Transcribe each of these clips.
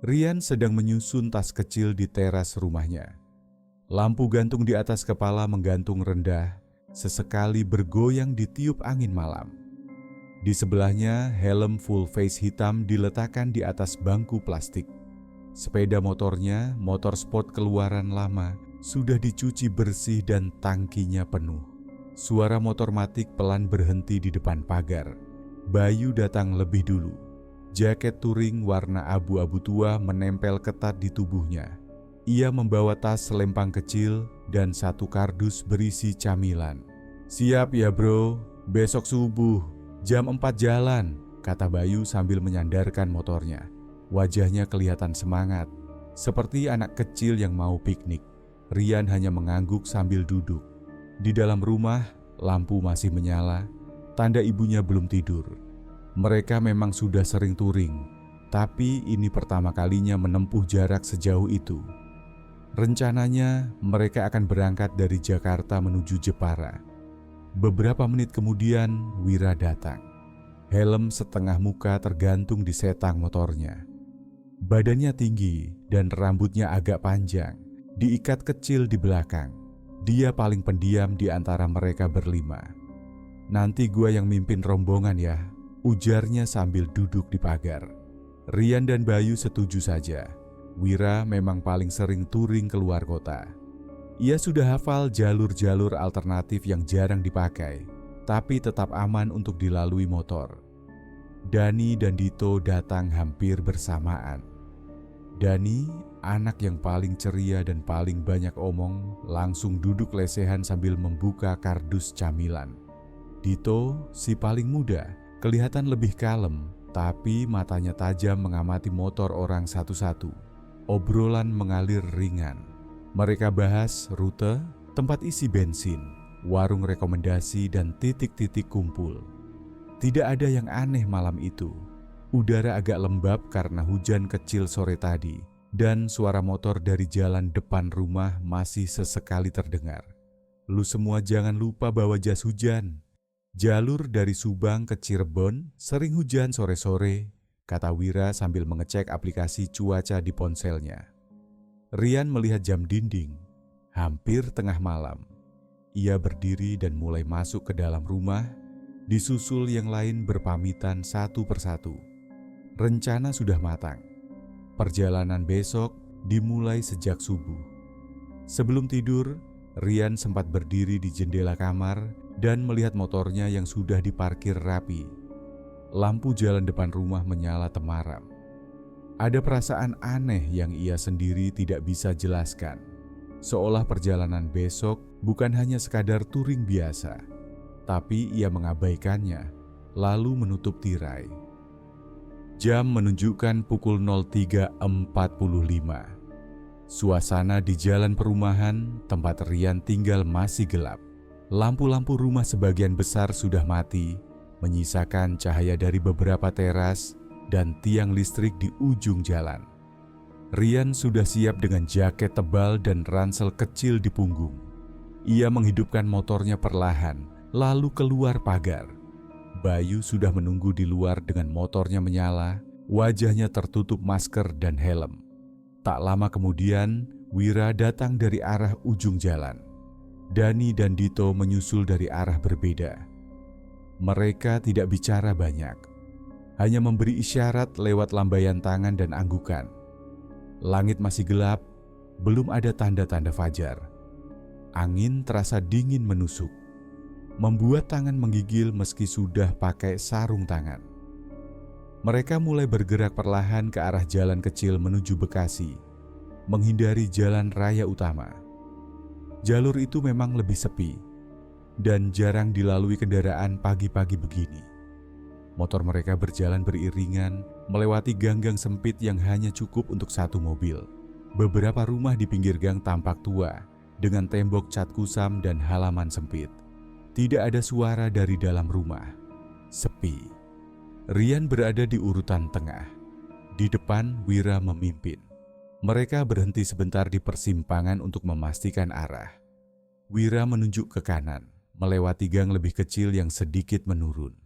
Rian sedang menyusun tas kecil di teras rumahnya. Lampu gantung di atas kepala menggantung rendah, sesekali bergoyang ditiup angin malam. Di sebelahnya, helm full face hitam diletakkan di atas bangku plastik. Sepeda motornya, motor sport keluaran lama, sudah dicuci bersih dan tangkinya penuh. Suara motor matik pelan berhenti di depan pagar. Bayu datang lebih dulu. Jaket touring warna abu-abu tua menempel ketat di tubuhnya. Ia membawa tas selempang kecil dan satu kardus berisi camilan. "Siap ya bro, besok subuh, jam 4 jalan," kata Bayu sambil menyandarkan motornya. Wajahnya kelihatan semangat, seperti anak kecil yang mau piknik. Rian hanya mengangguk sambil duduk. Di dalam rumah, lampu masih menyala, tanda ibunya belum tidur. Mereka memang sudah sering touring, tapi ini pertama kalinya menempuh jarak sejauh itu. Rencananya, mereka akan berangkat dari Jakarta menuju Jepara. Beberapa menit kemudian, Wira datang. Helm setengah muka tergantung di setang motornya. Badannya tinggi dan rambutnya agak panjang, diikat kecil di belakang. Dia paling pendiam di antara mereka berlima. "Nanti gua yang mimpin rombongan ya," ujarnya sambil duduk di pagar. Rian dan Bayu setuju saja. Wira memang paling sering touring keluar kota. Ia sudah hafal jalur-jalur alternatif yang jarang dipakai, tapi tetap aman untuk dilalui motor. Dani dan Dito datang hampir bersamaan. Dani, anak yang paling ceria dan paling banyak omong, langsung duduk lesehan sambil membuka kardus camilan. Dito, si paling muda, kelihatan lebih kalem, tapi matanya tajam mengamati motor orang satu-satu. Obrolan mengalir ringan. Mereka bahas rute, tempat isi bensin, warung rekomendasi, dan titik-titik kumpul. Tidak ada yang aneh malam itu. Udara agak lembab karena hujan kecil sore tadi, dan suara motor dari jalan depan rumah masih sesekali terdengar. "Lu semua jangan lupa bawa jas hujan. Jalur dari Subang ke Cirebon sering hujan sore-sore," kata Wira sambil mengecek aplikasi cuaca di ponselnya. Rian melihat jam dinding, hampir tengah malam. Ia berdiri dan mulai masuk ke dalam rumah, disusul yang lain berpamitan satu persatu. Rencana sudah matang. Perjalanan besok dimulai sejak subuh. Sebelum tidur, Rian sempat berdiri di jendela kamar dan melihat motornya yang sudah diparkir rapi. Lampu jalan depan rumah menyala temaram. Ada perasaan aneh yang ia sendiri tidak bisa jelaskan. Seolah perjalanan besok bukan hanya sekadar touring biasa, tapi ia mengabaikannya, lalu menutup tirai. Jam menunjukkan pukul 03.45. Suasana di jalan perumahan tempat Rian tinggal masih gelap. Lampu-lampu rumah sebagian besar sudah mati, menyisakan cahaya dari beberapa teras dan tiang listrik di ujung jalan. Rian sudah siap dengan jaket tebal dan ransel kecil di punggung. Ia menghidupkan motornya perlahan, lalu keluar pagar. Bayu sudah menunggu di luar dengan motornya menyala, wajahnya tertutup masker dan helm. Tak lama kemudian, Wira datang dari arah ujung jalan. Dani dan Dito menyusul dari arah berbeda. Mereka tidak bicara banyak, hanya memberi isyarat lewat lambaian tangan dan anggukan. Langit masih gelap, belum ada tanda-tanda fajar. Angin terasa dingin menusuk, membuat tangan menggigil meski sudah pakai sarung tangan. Mereka mulai bergerak perlahan ke arah jalan kecil menuju Bekasi, menghindari jalan raya utama. Jalur itu memang lebih sepi dan jarang dilalui kendaraan pagi-pagi begini. Motor mereka berjalan beriringan, melewati gang-gang sempit yang hanya cukup untuk satu mobil. Beberapa rumah di pinggir gang tampak tua, dengan tembok cat kusam dan halaman sempit. Tidak ada suara dari dalam rumah. Sepi. Rian berada di urutan tengah. Di depan, Wira memimpin. Mereka berhenti sebentar di persimpangan untuk memastikan arah. Wira menunjuk ke kanan, melewati gang lebih kecil yang sedikit menurun.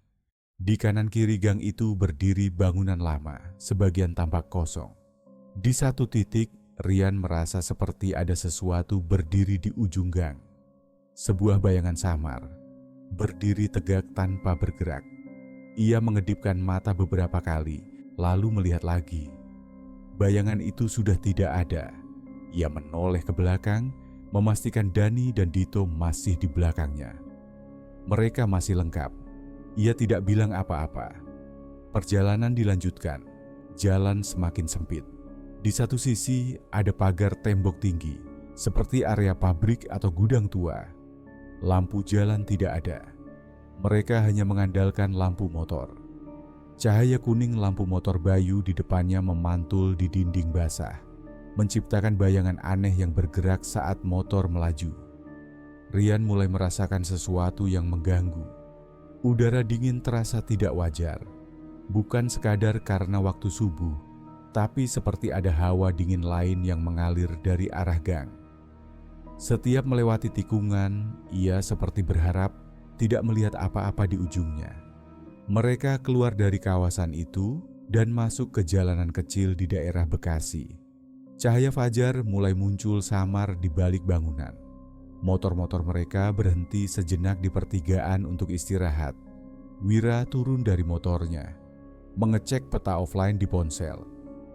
Di kanan kiri gang itu berdiri bangunan lama, sebagian tampak kosong. Di satu titik, Rian merasa seperti ada sesuatu berdiri di ujung gang. Sebuah bayangan samar, berdiri tegak tanpa bergerak. Ia mengedipkan mata beberapa kali, lalu melihat lagi. Bayangan itu sudah tidak ada. Ia menoleh ke belakang, memastikan Dani dan Dito masih di belakangnya. Mereka masih lengkap. Ia tidak bilang apa-apa. Perjalanan dilanjutkan. Jalan semakin sempit. Di satu sisi ada pagar tembok tinggi, seperti area pabrik atau gudang tua. Lampu jalan tidak ada. Mereka hanya mengandalkan lampu motor. Cahaya kuning lampu motor Bayu di depannya memantul di dinding basah, menciptakan bayangan aneh yang bergerak saat motor melaju. Rian mulai merasakan sesuatu yang mengganggu. Udara dingin terasa tidak wajar, bukan sekadar karena waktu subuh, tapi seperti ada hawa dingin lain yang mengalir dari arah gang. Setiap melewati tikungan, ia seperti berharap tidak melihat apa-apa di ujungnya. Mereka keluar dari kawasan itu dan masuk ke jalanan kecil di daerah Bekasi. Cahaya fajar mulai muncul samar di balik bangunan. Motor-motor mereka berhenti sejenak di pertigaan untuk istirahat. Wira turun dari motornya, mengecek peta offline di ponsel.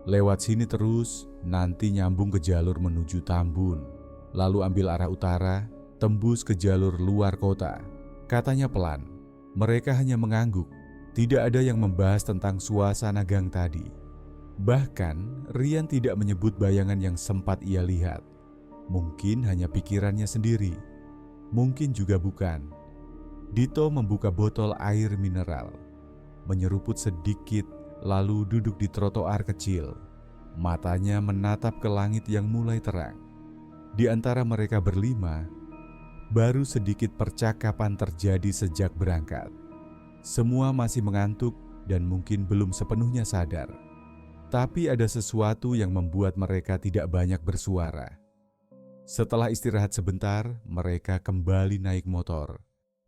Lewat sini terus, nanti nyambung ke jalur menuju Tambun, lalu ambil arah utara, tembus ke jalur luar kota. Katanya pelan. Mereka hanya mengangguk. Tidak ada yang membahas tentang suasana gang tadi. Bahkan, Rian tidak menyebut bayangan yang sempat ia lihat. Mungkin hanya pikirannya sendiri. Mungkin juga bukan. Dito membuka botol air mineral, menyeruput sedikit, lalu duduk di trotoar kecil. Matanya menatap ke langit yang mulai terang. Di antara mereka berlima, baru sedikit percakapan terjadi sejak berangkat. Semua masih mengantuk dan mungkin belum sepenuhnya sadar. Tapi ada sesuatu yang membuat mereka tidak banyak bersuara. Setelah istirahat sebentar, mereka kembali naik motor.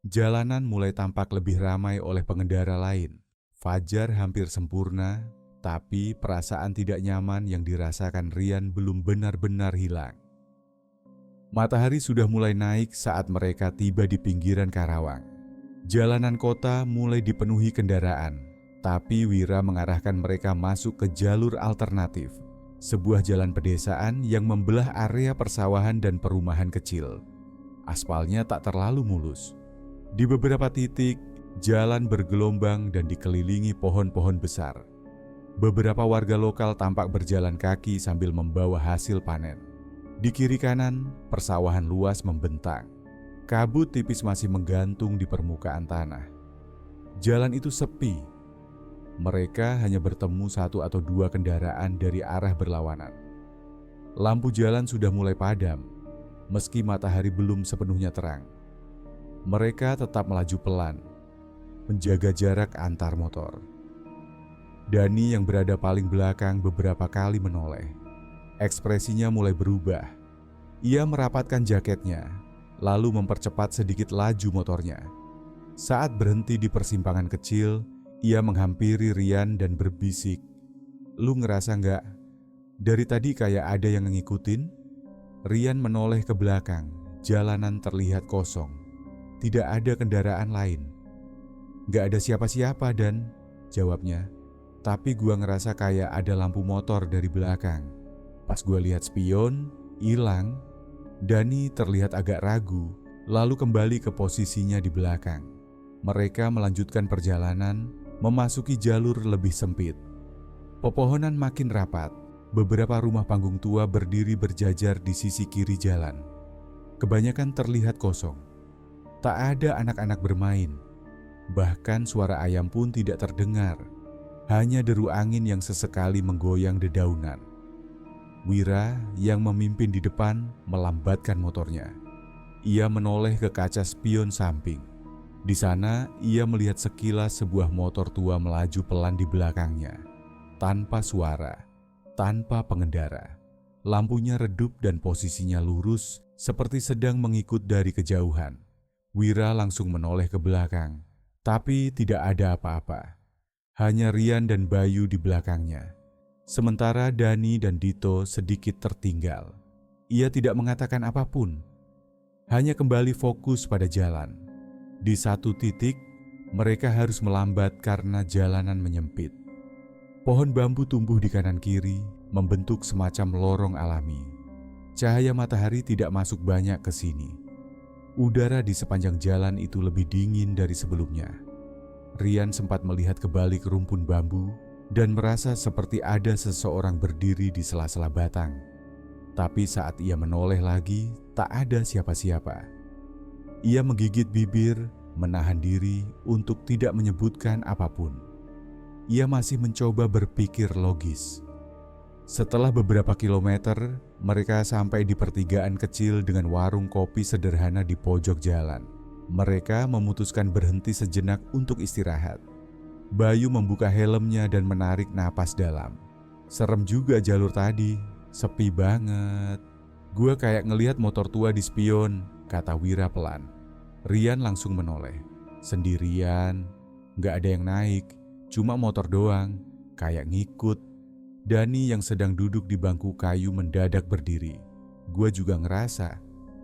Jalanan mulai tampak lebih ramai oleh pengendara lain. Fajar hampir sempurna, tapi perasaan tidak nyaman yang dirasakan Rian belum benar-benar hilang. Matahari sudah mulai naik saat mereka tiba di pinggiran Karawang. Jalanan kota mulai dipenuhi kendaraan, tapi Wira mengarahkan mereka masuk ke jalur alternatif, sebuah jalan pedesaan yang membelah area persawahan dan perumahan kecil. Aspalnya tak terlalu mulus. Di beberapa titik, jalan bergelombang dan dikelilingi pohon-pohon besar. Beberapa warga lokal tampak berjalan kaki sambil membawa hasil panen. Di kiri kanan, persawahan luas membentang. Kabut tipis masih menggantung di permukaan tanah. Jalan itu sepi. Mereka hanya bertemu satu atau dua kendaraan dari arah berlawanan. Lampu jalan sudah mulai padam, meski matahari belum sepenuhnya terang. Mereka tetap melaju pelan, menjaga jarak antar motor. Dani yang berada paling belakang beberapa kali menoleh. Ekspresinya mulai berubah. Ia merapatkan jaketnya, lalu mempercepat sedikit laju motornya. Saat berhenti di persimpangan kecil, ia menghampiri Rian dan berbisik, "Lu ngerasa nggak? Dari tadi kayak ada yang ngikutin?" Rian menoleh ke belakang. Jalanan terlihat kosong. Tidak ada kendaraan lain. "Nggak ada siapa-siapa Dan," jawabnya. "Tapi gua ngerasa kayak ada lampu motor dari belakang. Pas gua lihat spion, hilang." Dani terlihat agak ragu, lalu kembali ke posisinya di belakang. Mereka melanjutkan perjalanan, memasuki jalur lebih sempit. Pepohonan makin rapat. Beberapa rumah panggung tua berdiri berjajar di sisi kiri jalan. Kebanyakan terlihat kosong. Tak ada anak-anak bermain. Bahkan suara ayam pun tidak terdengar. Hanya deru angin yang sesekali menggoyang dedaunan. Wira yang memimpin di depan melambatkan motornya. Ia menoleh ke kaca spion samping. Di sana ia melihat sekilas sebuah motor tua melaju pelan di belakangnya. Tanpa suara, tanpa pengendara. Lampunya redup dan posisinya lurus seperti sedang mengikut dari kejauhan. Wira langsung menoleh ke belakang, tapi tidak ada apa-apa. Hanya Rian dan Bayu di belakangnya. Sementara Dani dan Dito sedikit tertinggal. Ia tidak mengatakan apapun, hanya kembali fokus pada jalan. Di satu titik, mereka harus melambat karena jalanan menyempit. Pohon bambu tumbuh di kanan kiri, membentuk semacam lorong alami. Cahaya matahari tidak masuk banyak ke sini. Udara di sepanjang jalan itu lebih dingin dari sebelumnya. Rian sempat melihat ke balik rumpun bambu dan merasa seperti ada seseorang berdiri di sela-sela batang. Tapi saat ia menoleh lagi, tak ada siapa-siapa. Ia menggigit bibir, menahan diri untuk tidak menyebutkan apapun. Ia masih mencoba berpikir logis. Setelah beberapa kilometer, mereka sampai di pertigaan kecil dengan warung kopi sederhana di pojok jalan. Mereka memutuskan berhenti sejenak untuk istirahat. Bayu membuka helmnya dan menarik napas dalam. Serem juga jalur tadi, sepi banget. Gue kayak ngelihat motor tua di spion, kata Wira pelan. Rian langsung menoleh. Sendirian, gak ada yang naik, cuma motor doang, kayak ngikut. Dani yang sedang duduk di bangku kayu mendadak berdiri. Gue juga ngerasa.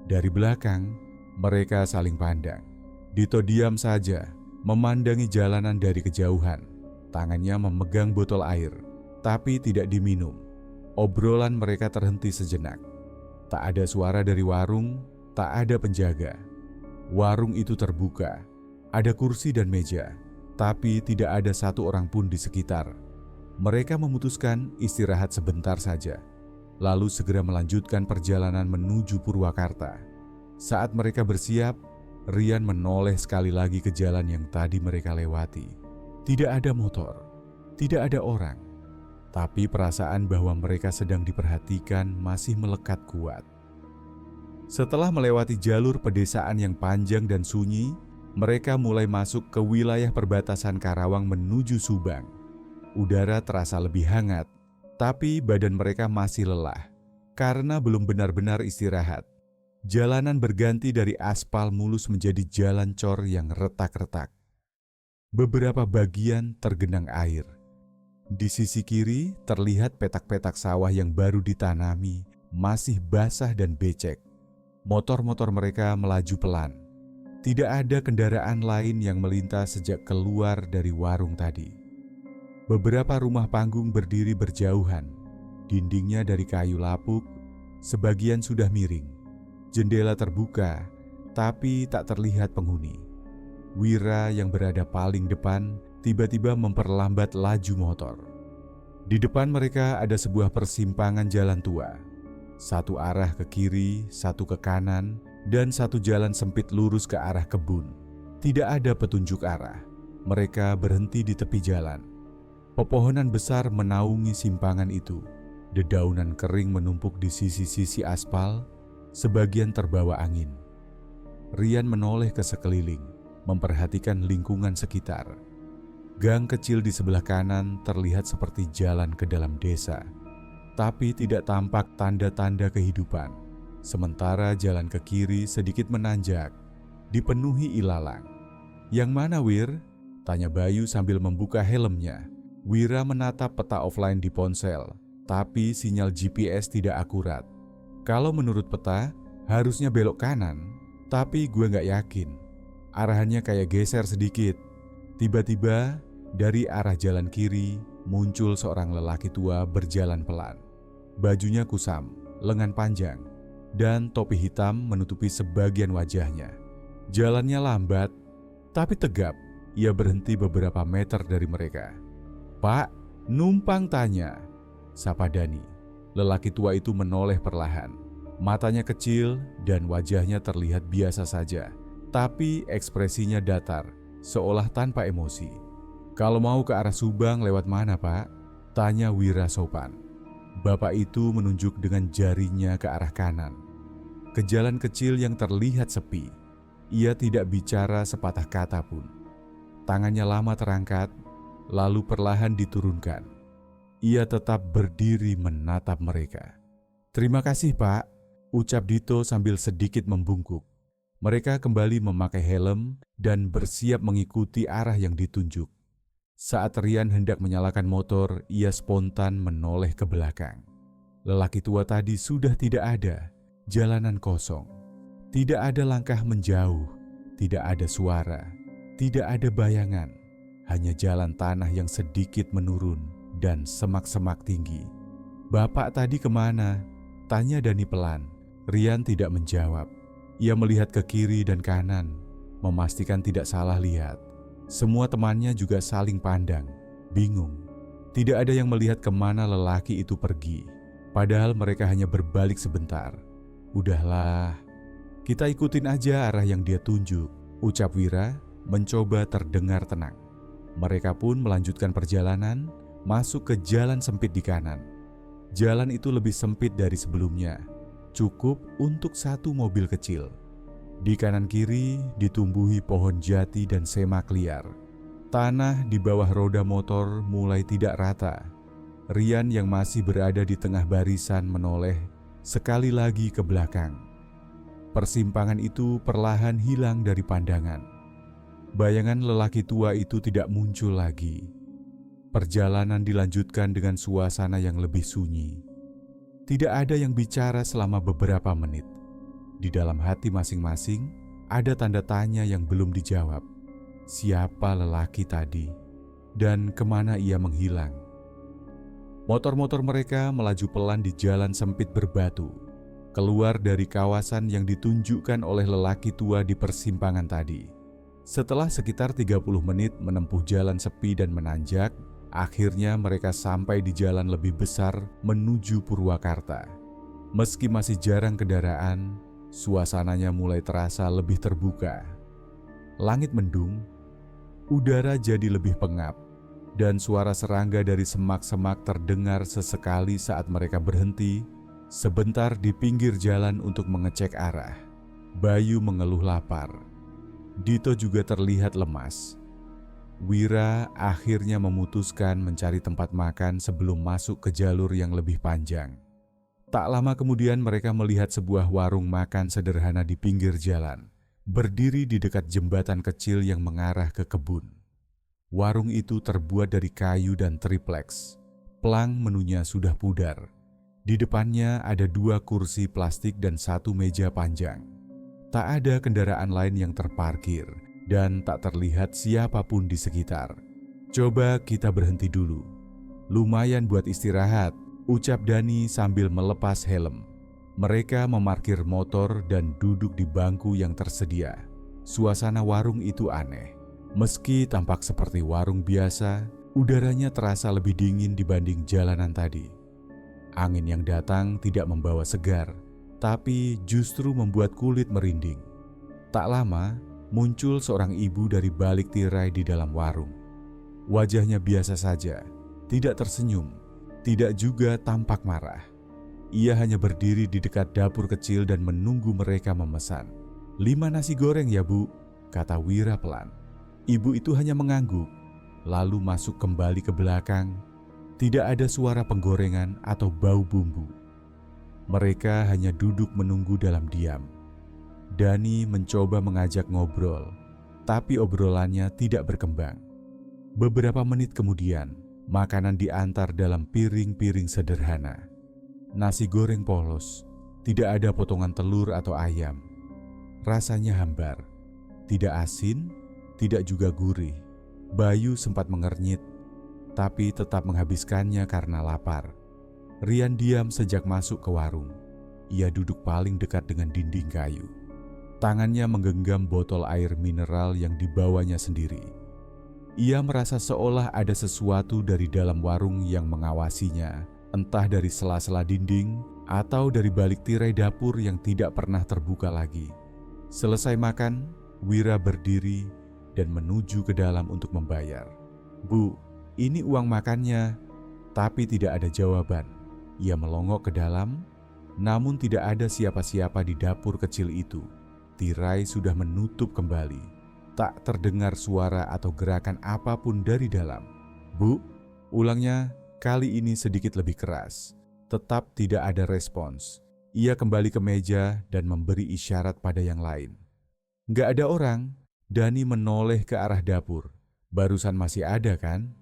Dari belakang, mereka saling pandang. Dito diam saja, memandangi jalanan dari kejauhan. Tangannya memegang botol air, tapi tidak diminum. Obrolan mereka terhenti sejenak. Tak ada suara dari warung, tak ada penjaga. Warung itu terbuka, ada kursi dan meja, tapi tidak ada satu orang pun di sekitar. Mereka memutuskan istirahat sebentar saja, lalu segera melanjutkan perjalanan menuju Purwakarta. Saat mereka bersiap, Rian menoleh sekali lagi ke jalan yang tadi mereka lewati. Tidak ada motor, tidak ada orang, tapi perasaan bahwa mereka sedang diperhatikan masih melekat kuat. Setelah melewati jalur pedesaan yang panjang dan sunyi, mereka mulai masuk ke wilayah perbatasan Karawang menuju Subang. Udara terasa lebih hangat, tapi badan mereka masih lelah karena belum benar-benar istirahat. Jalanan berganti dari aspal mulus menjadi jalan cor yang retak-retak. Beberapa bagian tergenang air. Di sisi kiri terlihat petak-petak sawah yang baru ditanami, masih basah dan becek. Motor-motor mereka melaju pelan. Tidak ada kendaraan lain yang melintas sejak keluar dari warung tadi. Beberapa rumah panggung berdiri berjauhan. Dindingnya dari kayu lapuk, sebagian sudah miring. Jendela terbuka, tapi tak terlihat penghuni. Wira yang berada paling depan tiba-tiba memperlambat laju motor. Di depan mereka ada sebuah persimpangan jalan tua. Satu arah ke kiri, satu ke kanan, dan satu jalan sempit lurus ke arah kebun. Tidak ada petunjuk arah. Mereka berhenti di tepi jalan. Pepohonan besar menaungi simpangan itu. Dedaunan kering menumpuk di sisi-sisi aspal, sebagian terbawa angin. Rian menoleh ke sekeliling, memperhatikan lingkungan sekitar. Gang kecil di sebelah kanan terlihat seperti jalan ke dalam desa, tapi tidak tampak tanda-tanda kehidupan. Sementara jalan ke kiri sedikit menanjak, dipenuhi ilalang. "Yang mana, Wir?" tanya Bayu sambil membuka helmnya. Wira menatap peta offline di ponsel, tapi sinyal GPS tidak akurat. Kalau menurut peta, harusnya belok kanan, tapi gue gak yakin. Arahannya kayak geser sedikit. Tiba-tiba, dari arah jalan kiri, muncul seorang lelaki tua berjalan pelan. Bajunya kusam, lengan panjang, dan topi hitam menutupi sebagian wajahnya. Jalannya lambat, tapi tegap. Ia berhenti beberapa meter dari mereka. "Pak, numpang tanya," sapa Dani. Lelaki tua itu menoleh perlahan. Matanya kecil dan wajahnya terlihat biasa saja, tapi ekspresinya datar, seolah tanpa emosi. "Kalau mau ke arah Subang lewat mana, Pak?" tanya Wira sopan. Bapak itu menunjuk dengan jarinya ke arah kanan, ke jalan kecil yang terlihat sepi. Ia tidak bicara sepatah kata pun. Tangannya lama terangkat, lalu perlahan diturunkan. Ia tetap berdiri menatap mereka. "Terima kasih, Pak," ucap Dito sambil sedikit membungkuk. Mereka kembali memakai helm dan bersiap mengikuti arah yang ditunjuk. Saat Rian hendak menyalakan motor, ia spontan menoleh ke belakang. Lelaki tua tadi sudah tidak ada, jalanan kosong. Tidak ada langkah menjauh, tidak ada suara, tidak ada bayangan. Hanya jalan tanah yang sedikit menurun dan semak-semak tinggi. "Bapak tadi kemana?" tanya Dani pelan. Rian tidak menjawab. Ia melihat ke kiri dan kanan, memastikan tidak salah lihat. Semua temannya juga saling pandang, bingung. Tidak ada yang melihat kemana lelaki itu pergi. Padahal mereka hanya berbalik sebentar. "Udahlah, kita ikutin aja arah yang dia tunjuk," ucap Wira, mencoba terdengar tenang. Mereka pun melanjutkan perjalanan, masuk ke jalan sempit di kanan. Jalan itu lebih sempit dari sebelumnya, cukup untuk satu mobil kecil. Di kanan kiri ditumbuhi pohon jati dan semak liar. Tanah di bawah roda motor mulai tidak rata. Rian yang masih berada di tengah barisan menoleh sekali lagi ke belakang. Persimpangan itu perlahan hilang dari pandangan. Bayangan lelaki tua itu tidak muncul lagi. Perjalanan dilanjutkan dengan suasana yang lebih sunyi. Tidak ada yang bicara selama beberapa menit. Di dalam hati masing-masing ada tanda tanya yang belum dijawab. Siapa lelaki tadi? Dan kemana ia menghilang? Motor-motor mereka melaju pelan di jalan sempit berbatu, keluar dari kawasan yang ditunjukkan oleh lelaki tua di persimpangan tadi. Setelah sekitar 30 menit menempuh jalan sepi dan menanjak, akhirnya mereka sampai di jalan lebih besar menuju Purwakarta. Meski masih jarang kendaraan, suasananya mulai terasa lebih terbuka. Langit mendung, udara jadi lebih pengap, dan suara serangga dari semak-semak terdengar sesekali saat mereka berhenti sebentar di pinggir jalan untuk mengecek arah. Bayu mengeluh lapar. Dito juga terlihat lemas. Wira akhirnya memutuskan mencari tempat makan sebelum masuk ke jalur yang lebih panjang. Tak lama kemudian mereka melihat sebuah warung makan sederhana di pinggir jalan, berdiri di dekat jembatan kecil yang mengarah ke kebun. Warung itu terbuat dari kayu dan tripleks. Pelang menunya sudah pudar. Di depannya ada 2 kursi plastik dan 1 meja panjang. Tak ada kendaraan lain yang terparkir dan tak terlihat siapapun di sekitar. "Coba kita berhenti dulu. Lumayan buat istirahat," ucap Dani sambil melepas helm. Mereka memarkir motor dan duduk di bangku yang tersedia. Suasana warung itu aneh. Meski tampak seperti warung biasa, udaranya terasa lebih dingin dibanding jalanan tadi. Angin yang datang tidak membawa segar, tapi justru membuat kulit merinding. Tak lama, muncul seorang ibu dari balik tirai di dalam warung. Wajahnya biasa saja, tidak tersenyum, tidak juga tampak marah. Ia hanya berdiri di dekat dapur kecil dan menunggu mereka memesan. "5 nasi goreng ya, Bu," kata Wira pelan. Ibu itu hanya mengangguk, lalu masuk kembali ke belakang. Tidak ada suara penggorengan atau bau bumbu. Mereka hanya duduk menunggu dalam diam. Dani mencoba mengajak ngobrol, tapi obrolannya tidak berkembang. Beberapa menit kemudian, makanan diantar dalam piring-piring sederhana. Nasi goreng polos, tidak ada potongan telur atau ayam. Rasanya hambar, tidak asin, tidak juga gurih. Bayu sempat mengernyit, tapi tetap menghabiskannya karena lapar. Rian diam sejak masuk ke warung. Ia duduk paling dekat dengan dinding kayu. Tangannya menggenggam botol air mineral yang dibawanya sendiri. Ia merasa seolah ada sesuatu dari dalam warung yang mengawasinya, entah dari sela-sela dinding atau dari balik tirai dapur yang tidak pernah terbuka lagi. Selesai makan, Wira berdiri dan menuju ke dalam untuk membayar. "Bu, ini uang makannya." Tapi tidak ada jawaban. Ia melongok ke dalam, namun tidak ada siapa-siapa di dapur kecil itu. Tirai sudah menutup kembali. Tak terdengar suara atau gerakan apapun dari dalam. "Bu," ulangnya kali ini sedikit lebih keras. Tetap tidak ada respons. Ia kembali ke meja dan memberi isyarat pada yang lain. Nggak ada orang. Dani menoleh ke arah dapur. Barusan masih ada kan?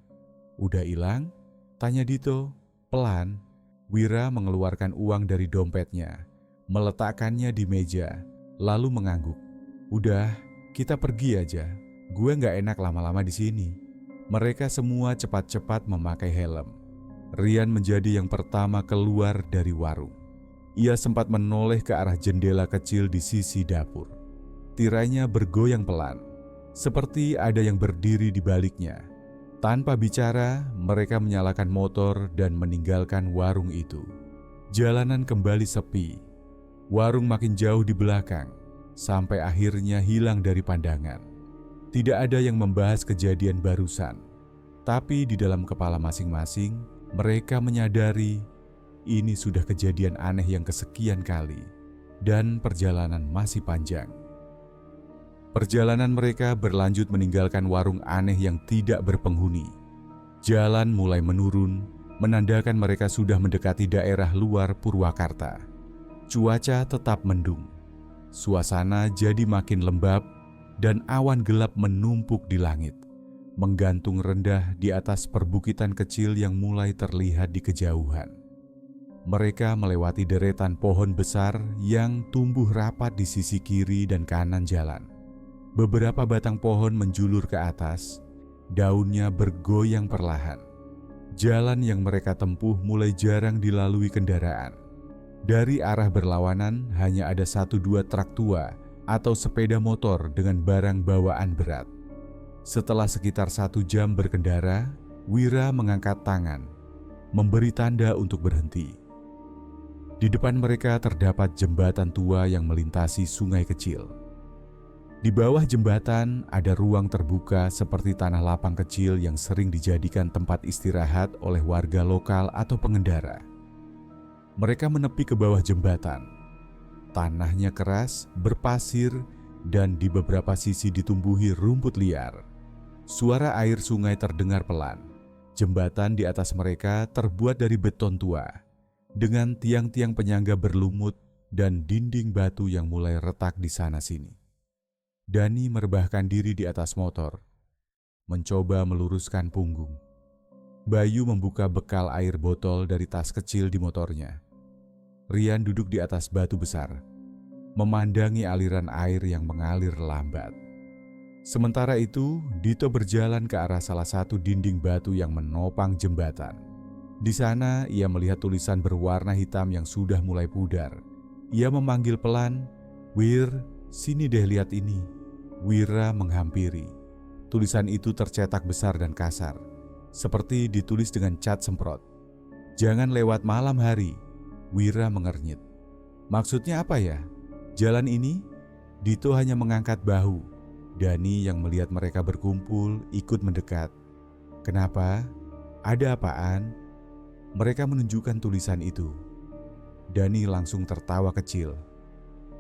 Udah hilang? Tanya Dito. Pelan, Wira mengeluarkan uang dari dompetnya, meletakkannya di meja, lalu mengangguk. Udah, kita pergi aja. Gue nggak enak lama-lama di sini. Mereka semua cepat-cepat memakai helm. Rian menjadi yang pertama keluar dari warung. Ia sempat menoleh ke arah jendela kecil di sisi dapur. Tirainya bergoyang pelan, seperti ada yang berdiri di baliknya. Tanpa bicara, mereka menyalakan motor dan meninggalkan warung itu. Jalanan kembali sepi. Warung makin jauh di belakang, sampai akhirnya hilang dari pandangan. Tidak ada yang membahas kejadian barusan, tapi di dalam kepala masing-masing, mereka menyadari ini sudah kejadian aneh yang kesekian kali, dan perjalanan masih panjang. Perjalanan mereka berlanjut meninggalkan warung aneh yang tidak berpenghuni. Jalan mulai menurun, menandakan mereka sudah mendekati daerah luar Purwakarta. Cuaca tetap mendung. Suasana jadi makin lembab dan awan gelap menumpuk di langit, menggantung rendah di atas perbukitan kecil yang mulai terlihat di kejauhan. Mereka melewati deretan pohon besar yang tumbuh rapat di sisi kiri dan kanan jalan. Beberapa batang pohon menjulur ke atas, daunnya bergoyang perlahan. Jalan yang mereka tempuh mulai jarang dilalui kendaraan. Dari arah berlawanan hanya ada 1-2 truk tua atau sepeda motor dengan barang bawaan berat. Setelah sekitar 1 jam berkendara, Wira mengangkat tangan, memberi tanda untuk berhenti. Di depan mereka terdapat jembatan tua yang melintasi sungai kecil. Di bawah jembatan ada ruang terbuka seperti tanah lapang kecil yang sering dijadikan tempat istirahat oleh warga lokal atau pengendara. Mereka menepi ke bawah jembatan. Tanahnya keras, berpasir, dan di beberapa sisi ditumbuhi rumput liar. Suara air sungai terdengar pelan. Jembatan di atas mereka terbuat dari beton tua, dengan tiang-tiang penyangga berlumut dan dinding batu yang mulai retak di sana-sini. Dani merebahkan diri di atas motor, mencoba meluruskan punggung. Bayu membuka bekal air botol dari tas kecil di motornya. Rian duduk di atas batu besar, memandangi aliran air yang mengalir lambat. Sementara itu, Dito berjalan ke arah salah satu dinding batu yang menopang jembatan. Di sana, ia melihat tulisan berwarna hitam yang sudah mulai pudar. Ia memanggil pelan, "Wir, sini deh lihat ini." Wira menghampiri. Tulisan itu tercetak besar dan kasar, seperti ditulis dengan cat semprot. "Jangan lewat malam hari." Wira mengernyit. "Maksudnya apa ya? Jalan ini?" Dito hanya mengangkat bahu. Dani yang melihat mereka berkumpul ikut mendekat. "Kenapa? Ada apaan?" Mereka menunjukkan tulisan itu. Dani langsung tertawa kecil.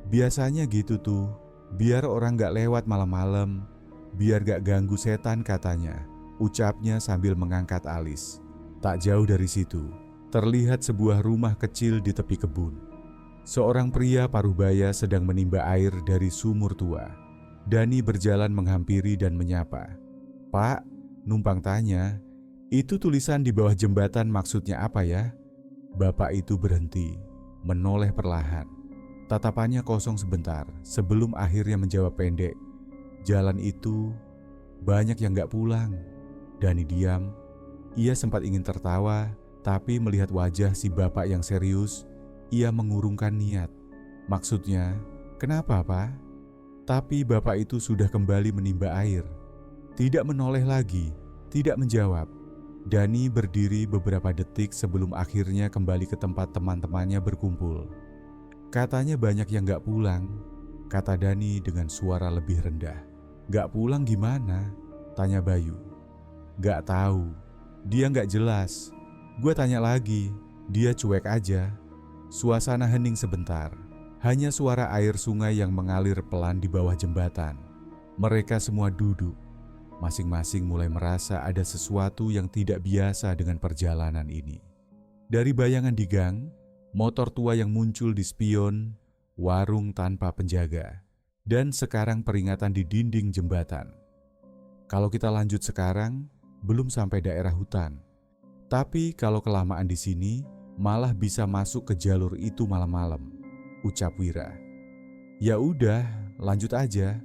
"Biasanya gitu tuh. Biar orang gak lewat malam-malam, biar gak ganggu setan," katanya, ucapnya sambil mengangkat alis. Tak jauh dari situ, terlihat sebuah rumah kecil di tepi kebun. Seorang pria paruh-baya sedang menimba air dari sumur tua. Dani berjalan menghampiri dan menyapa. "Pak," numpang tanya, "itu tulisan di bawah jembatan maksudnya apa ya?" Bapak itu berhenti, menoleh perlahan. Tatapannya kosong sebentar sebelum akhirnya menjawab pendek, "Jalan itu banyak yang gak pulang." Dani diam. Ia sempat ingin tertawa, tapi melihat wajah si bapak yang serius, ia mengurungkan niat. "Maksudnya, kenapa, Pak?" Tapi bapak itu sudah kembali menimba air. Tidak menoleh lagi, tidak menjawab. Dani berdiri beberapa detik sebelum akhirnya kembali ke tempat teman-temannya berkumpul. "Katanya banyak yang gak pulang," kata Dani dengan suara lebih rendah. "Gak pulang gimana?" tanya Bayu. "Gak tahu, dia gak jelas. Gue tanya lagi, dia cuek aja." Suasana hening sebentar, hanya suara air sungai yang mengalir pelan di bawah jembatan. Mereka semua duduk, masing-masing mulai merasa ada sesuatu yang tidak biasa dengan perjalanan ini. Dari bayangan di gang, motor tua yang muncul di spion, warung tanpa penjaga, dan sekarang peringatan di dinding jembatan. Kalau kita lanjut sekarang, belum sampai daerah hutan. Tapi kalau kelamaan di sini, malah bisa masuk ke jalur itu malam-malam, ucap Wira. Ya udah, lanjut aja.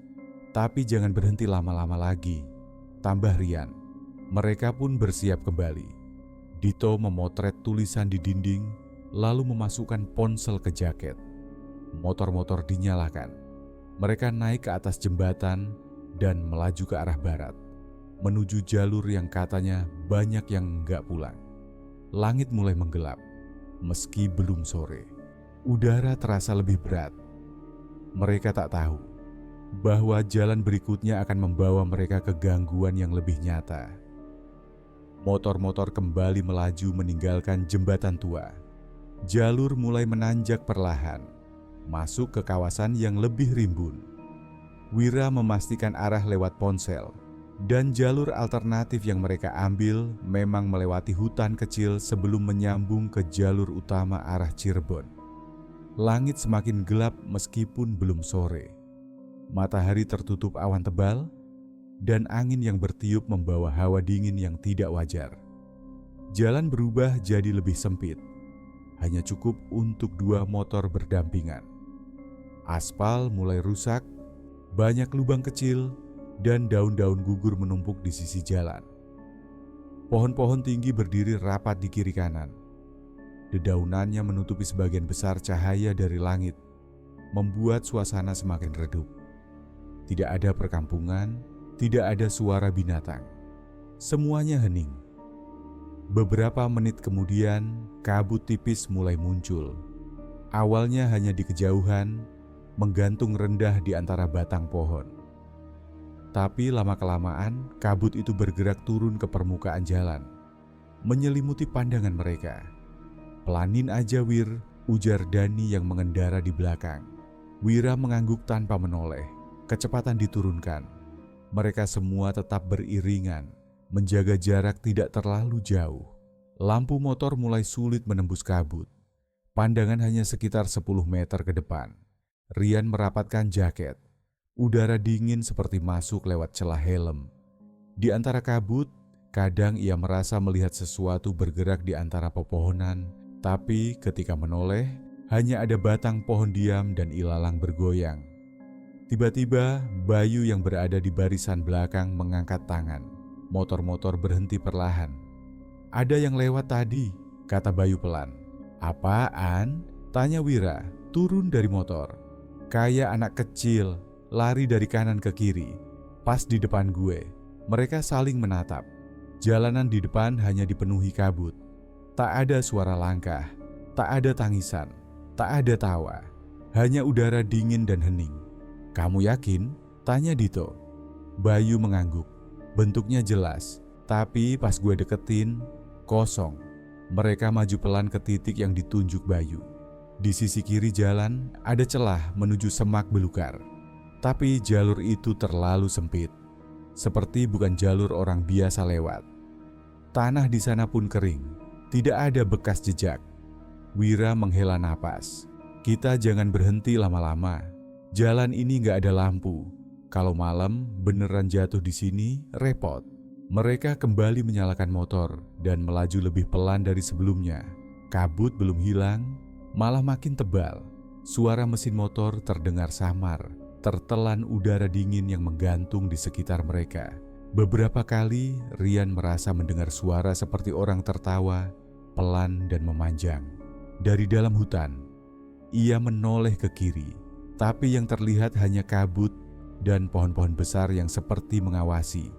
Tapi jangan berhenti lama-lama lagi, tambah Rian. Mereka pun bersiap kembali. Dito memotret tulisan di dinding, lalu memasukkan ponsel ke jaket. Motor-motor dinyalakan. Mereka naik ke atas jembatan dan melaju ke arah barat, menuju jalur yang katanya banyak yang nggak pulang. Langit mulai menggelap, meski belum sore. Udara terasa lebih berat. Mereka tak tahu bahwa jalan berikutnya akan membawa mereka ke gangguan yang lebih nyata. Motor-motor kembali melaju meninggalkan jembatan tua. Jalur mulai menanjak perlahan, masuk ke kawasan yang lebih rimbun. Wira memastikan arah lewat ponsel, dan jalur alternatif yang mereka ambil memang melewati hutan kecil sebelum menyambung ke jalur utama arah Cirebon. Langit semakin gelap meskipun belum sore. Matahari tertutup awan tebal, dan angin yang bertiup membawa hawa dingin yang tidak wajar. Jalan berubah jadi lebih sempit, hanya cukup untuk 2 motor berdampingan. Aspal mulai rusak, banyak lubang kecil, dan daun-daun gugur menumpuk di sisi jalan. Pohon-pohon tinggi berdiri rapat di kiri kanan. Dedaunannya menutupi sebagian besar cahaya dari langit, membuat suasana semakin redup. Tidak ada perkampungan, tidak ada suara binatang. Semuanya hening. Beberapa menit kemudian, kabut tipis mulai muncul. Awalnya hanya di kejauhan, menggantung rendah di antara batang pohon. Tapi lama-kelamaan, kabut itu bergerak turun ke permukaan jalan, menyelimuti pandangan mereka. "Pelanin aja, Wir," ujar Dani yang mengendara di belakang. Wira mengangguk tanpa menoleh. Kecepatan diturunkan. Mereka semua tetap beriringan, menjaga jarak tidak terlalu jauh. Lampu motor mulai sulit menembus kabut. Pandangan hanya sekitar 10 meter ke depan. Rian merapatkan jaket. Udara dingin seperti masuk lewat celah helm. Di antara kabut, kadang ia merasa melihat sesuatu bergerak di antara pepohonan, tapi ketika menoleh, hanya ada batang pohon diam dan ilalang bergoyang. Tiba-tiba, Bayu yang berada di barisan belakang mengangkat tangan. Motor-motor berhenti perlahan. "Ada yang lewat tadi," kata Bayu pelan. "Apaan?" tanya Wira, turun dari motor. "Kayak anak kecil, lari dari kanan ke kiri, pas di depan gue." Mereka saling menatap. Jalanan di depan hanya dipenuhi kabut. Tak ada suara langkah, tak ada tangisan, tak ada tawa. Hanya udara dingin dan hening. "Kamu yakin?" tanya Dito. Bayu mengangguk. Bentuknya jelas, tapi pas gue deketin, kosong. Mereka maju pelan ke titik yang ditunjuk Bayu. Di sisi kiri jalan ada celah menuju semak belukar. Tapi jalur itu terlalu sempit, seperti bukan jalur orang biasa lewat. Tanah di sana pun kering, tidak ada bekas jejak. Wira menghela napas. "Kita jangan berhenti lama-lama. Jalan ini gak ada lampu. Kalau malam beneran jatuh di sini, repot." Mereka kembali menyalakan motor dan melaju lebih pelan dari sebelumnya. Kabut belum hilang, malah makin tebal. Suara mesin motor terdengar samar, tertelan udara dingin yang menggantung di sekitar mereka. Beberapa kali Rian merasa mendengar suara seperti orang tertawa, pelan dan memanjang. Dari dalam hutan, ia menoleh ke kiri, tapi yang terlihat hanya kabut dan pohon-pohon besar yang seperti mengawasi.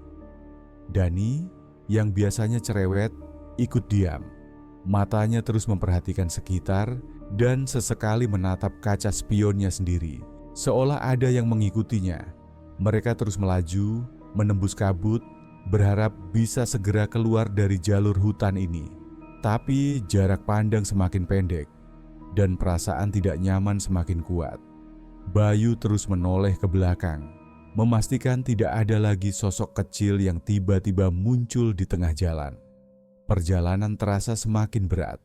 Dani, yang biasanya cerewet, ikut diam. Matanya terus memperhatikan sekitar dan sesekali menatap kaca spionnya sendiri, seolah ada yang mengikutinya. Mereka terus melaju, menembus kabut, berharap bisa segera keluar dari jalur hutan ini. Tapi jarak pandang semakin pendek, dan perasaan tidak nyaman semakin kuat. Bayu terus menoleh ke belakang, memastikan tidak ada lagi sosok kecil yang tiba-tiba muncul di tengah jalan. Perjalanan terasa semakin berat,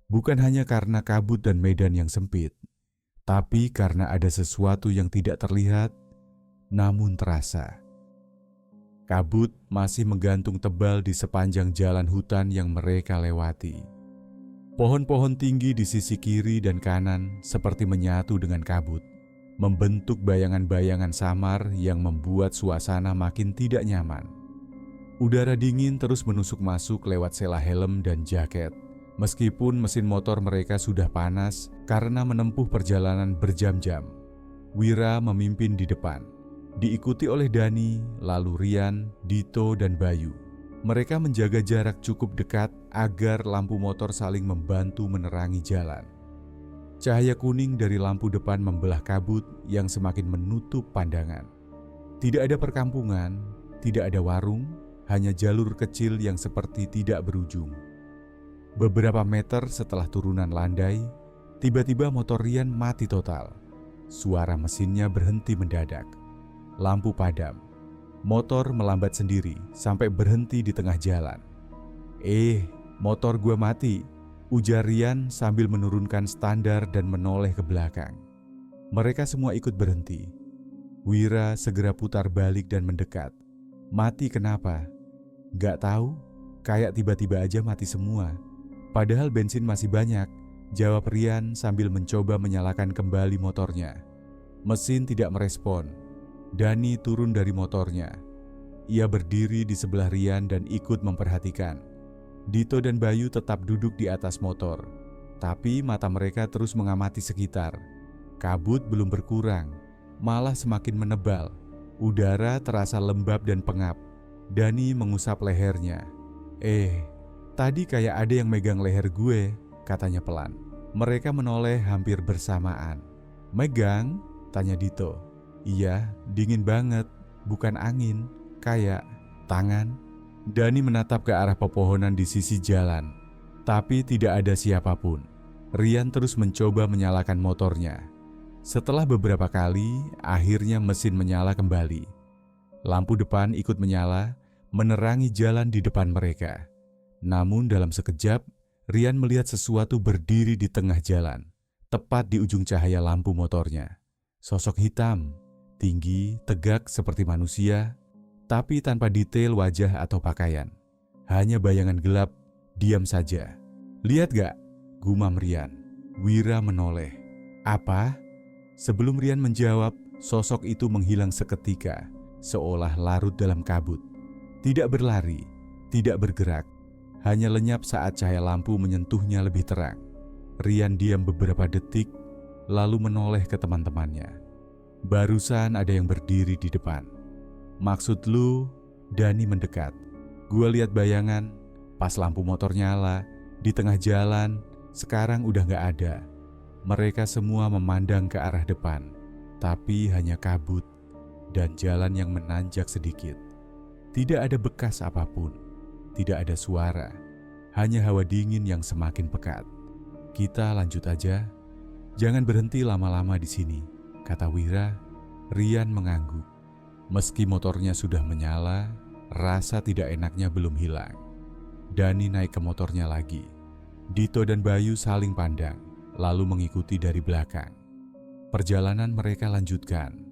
bukan hanya karena kabut dan medan yang sempit, tapi karena ada sesuatu yang tidak terlihat, namun terasa. Kabut masih menggantung tebal di sepanjang jalan hutan yang mereka lewati. Pohon-pohon tinggi di sisi kiri dan kanan seperti menyatu dengan kabut, membentuk bayangan-bayangan samar yang membuat suasana makin tidak nyaman. Udara dingin terus menusuk masuk lewat sela helm dan jaket, meskipun mesin motor mereka sudah panas karena menempuh perjalanan berjam-jam. Wira memimpin di depan, diikuti oleh Dani, lalu Rian, Dito, dan Bayu. Mereka menjaga jarak cukup dekat agar lampu motor saling membantu menerangi jalan. Cahaya kuning dari lampu depan membelah kabut yang semakin menutup pandangan. Tidak ada perkampungan, tidak ada warung, hanya jalur kecil yang seperti tidak berujung. Beberapa meter setelah turunan landai, tiba-tiba motor Rian mati total. Suara mesinnya berhenti mendadak. Lampu padam. Motor melambat sendiri sampai berhenti di tengah jalan. Motor gua mati," ujar Rian sambil menurunkan standar dan menoleh ke belakang. Mereka semua ikut berhenti. Wira segera putar balik dan mendekat. "Mati kenapa?" "Gak tahu, kayak tiba-tiba aja mati semua. Padahal bensin masih banyak," jawab Rian sambil mencoba menyalakan kembali motornya. Mesin tidak merespon. Dani turun dari motornya. Ia berdiri di sebelah Rian dan ikut memperhatikan. Dito dan Bayu tetap duduk di atas motor, tapi mata mereka terus mengamati sekitar. Kabut belum berkurang, malah semakin menebal. Udara terasa lembab dan pengap. Dani mengusap lehernya. Tadi kayak ada yang megang leher gue," katanya pelan. Mereka menoleh hampir bersamaan. "Megang?" tanya Dito. "Iya, dingin banget, bukan angin, kayak tangan." Dani menatap ke arah pepohonan di sisi jalan, tapi tidak ada siapapun. Rian terus mencoba menyalakan motornya. Setelah beberapa kali, akhirnya mesin menyala kembali. Lampu depan ikut menyala, menerangi jalan di depan mereka. Namun dalam sekejap, Rian melihat sesuatu berdiri di tengah jalan, tepat di ujung cahaya lampu motornya. Sosok hitam, tinggi, tegak seperti manusia, tapi tanpa detail wajah atau pakaian. Hanya bayangan gelap, diam saja. "Lihat gak?" gumam Rian. Wira menoleh. "Apa?" Sebelum Rian menjawab, sosok itu menghilang seketika, seolah larut dalam kabut. Tidak berlari, tidak bergerak, hanya lenyap saat cahaya lampu menyentuhnya lebih terang. Rian diam beberapa detik, lalu menoleh ke teman-temannya. "Barusan ada yang berdiri di depan." "Maksud lu?" Dani mendekat. "Gua lihat bayangan, pas lampu motor nyala, di tengah jalan, sekarang udah gak ada." Mereka semua memandang ke arah depan, tapi hanya kabut dan jalan yang menanjak sedikit. Tidak ada bekas apapun, tidak ada suara, hanya hawa dingin yang semakin pekat. "Kita lanjut aja, jangan berhenti lama-lama di sini," kata Wira. Rian mengangguk. Meski motornya sudah menyala, rasa tidak enaknya belum hilang. Dani naik ke motornya lagi. Dito dan Bayu saling pandang, lalu mengikuti dari belakang. Perjalanan mereka lanjutkan.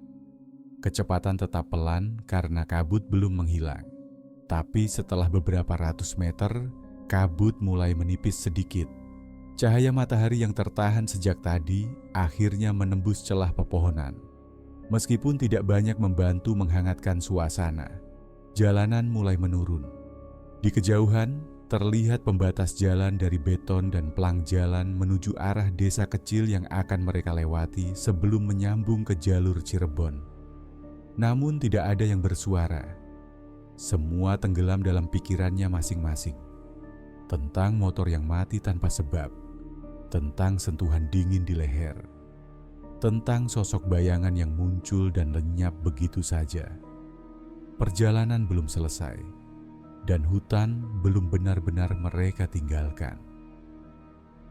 Kecepatan tetap pelan karena kabut belum menghilang. Tapi setelah beberapa ratus meter, kabut mulai menipis sedikit. Cahaya matahari yang tertahan sejak tadi akhirnya menembus celah pepohonan. Meskipun tidak banyak membantu menghangatkan suasana, jalanan mulai menurun. Di kejauhan, terlihat pembatas jalan dari beton dan pelang jalan menuju arah desa kecil yang akan mereka lewati sebelum menyambung ke jalur Cirebon. Namun tidak ada yang bersuara. Semua tenggelam dalam pikirannya masing-masing. Tentang motor yang mati tanpa sebab, tentang sentuhan dingin di leher, tentang sosok bayangan yang muncul dan lenyap begitu saja. Perjalanan belum selesai, dan hutan belum benar-benar mereka tinggalkan.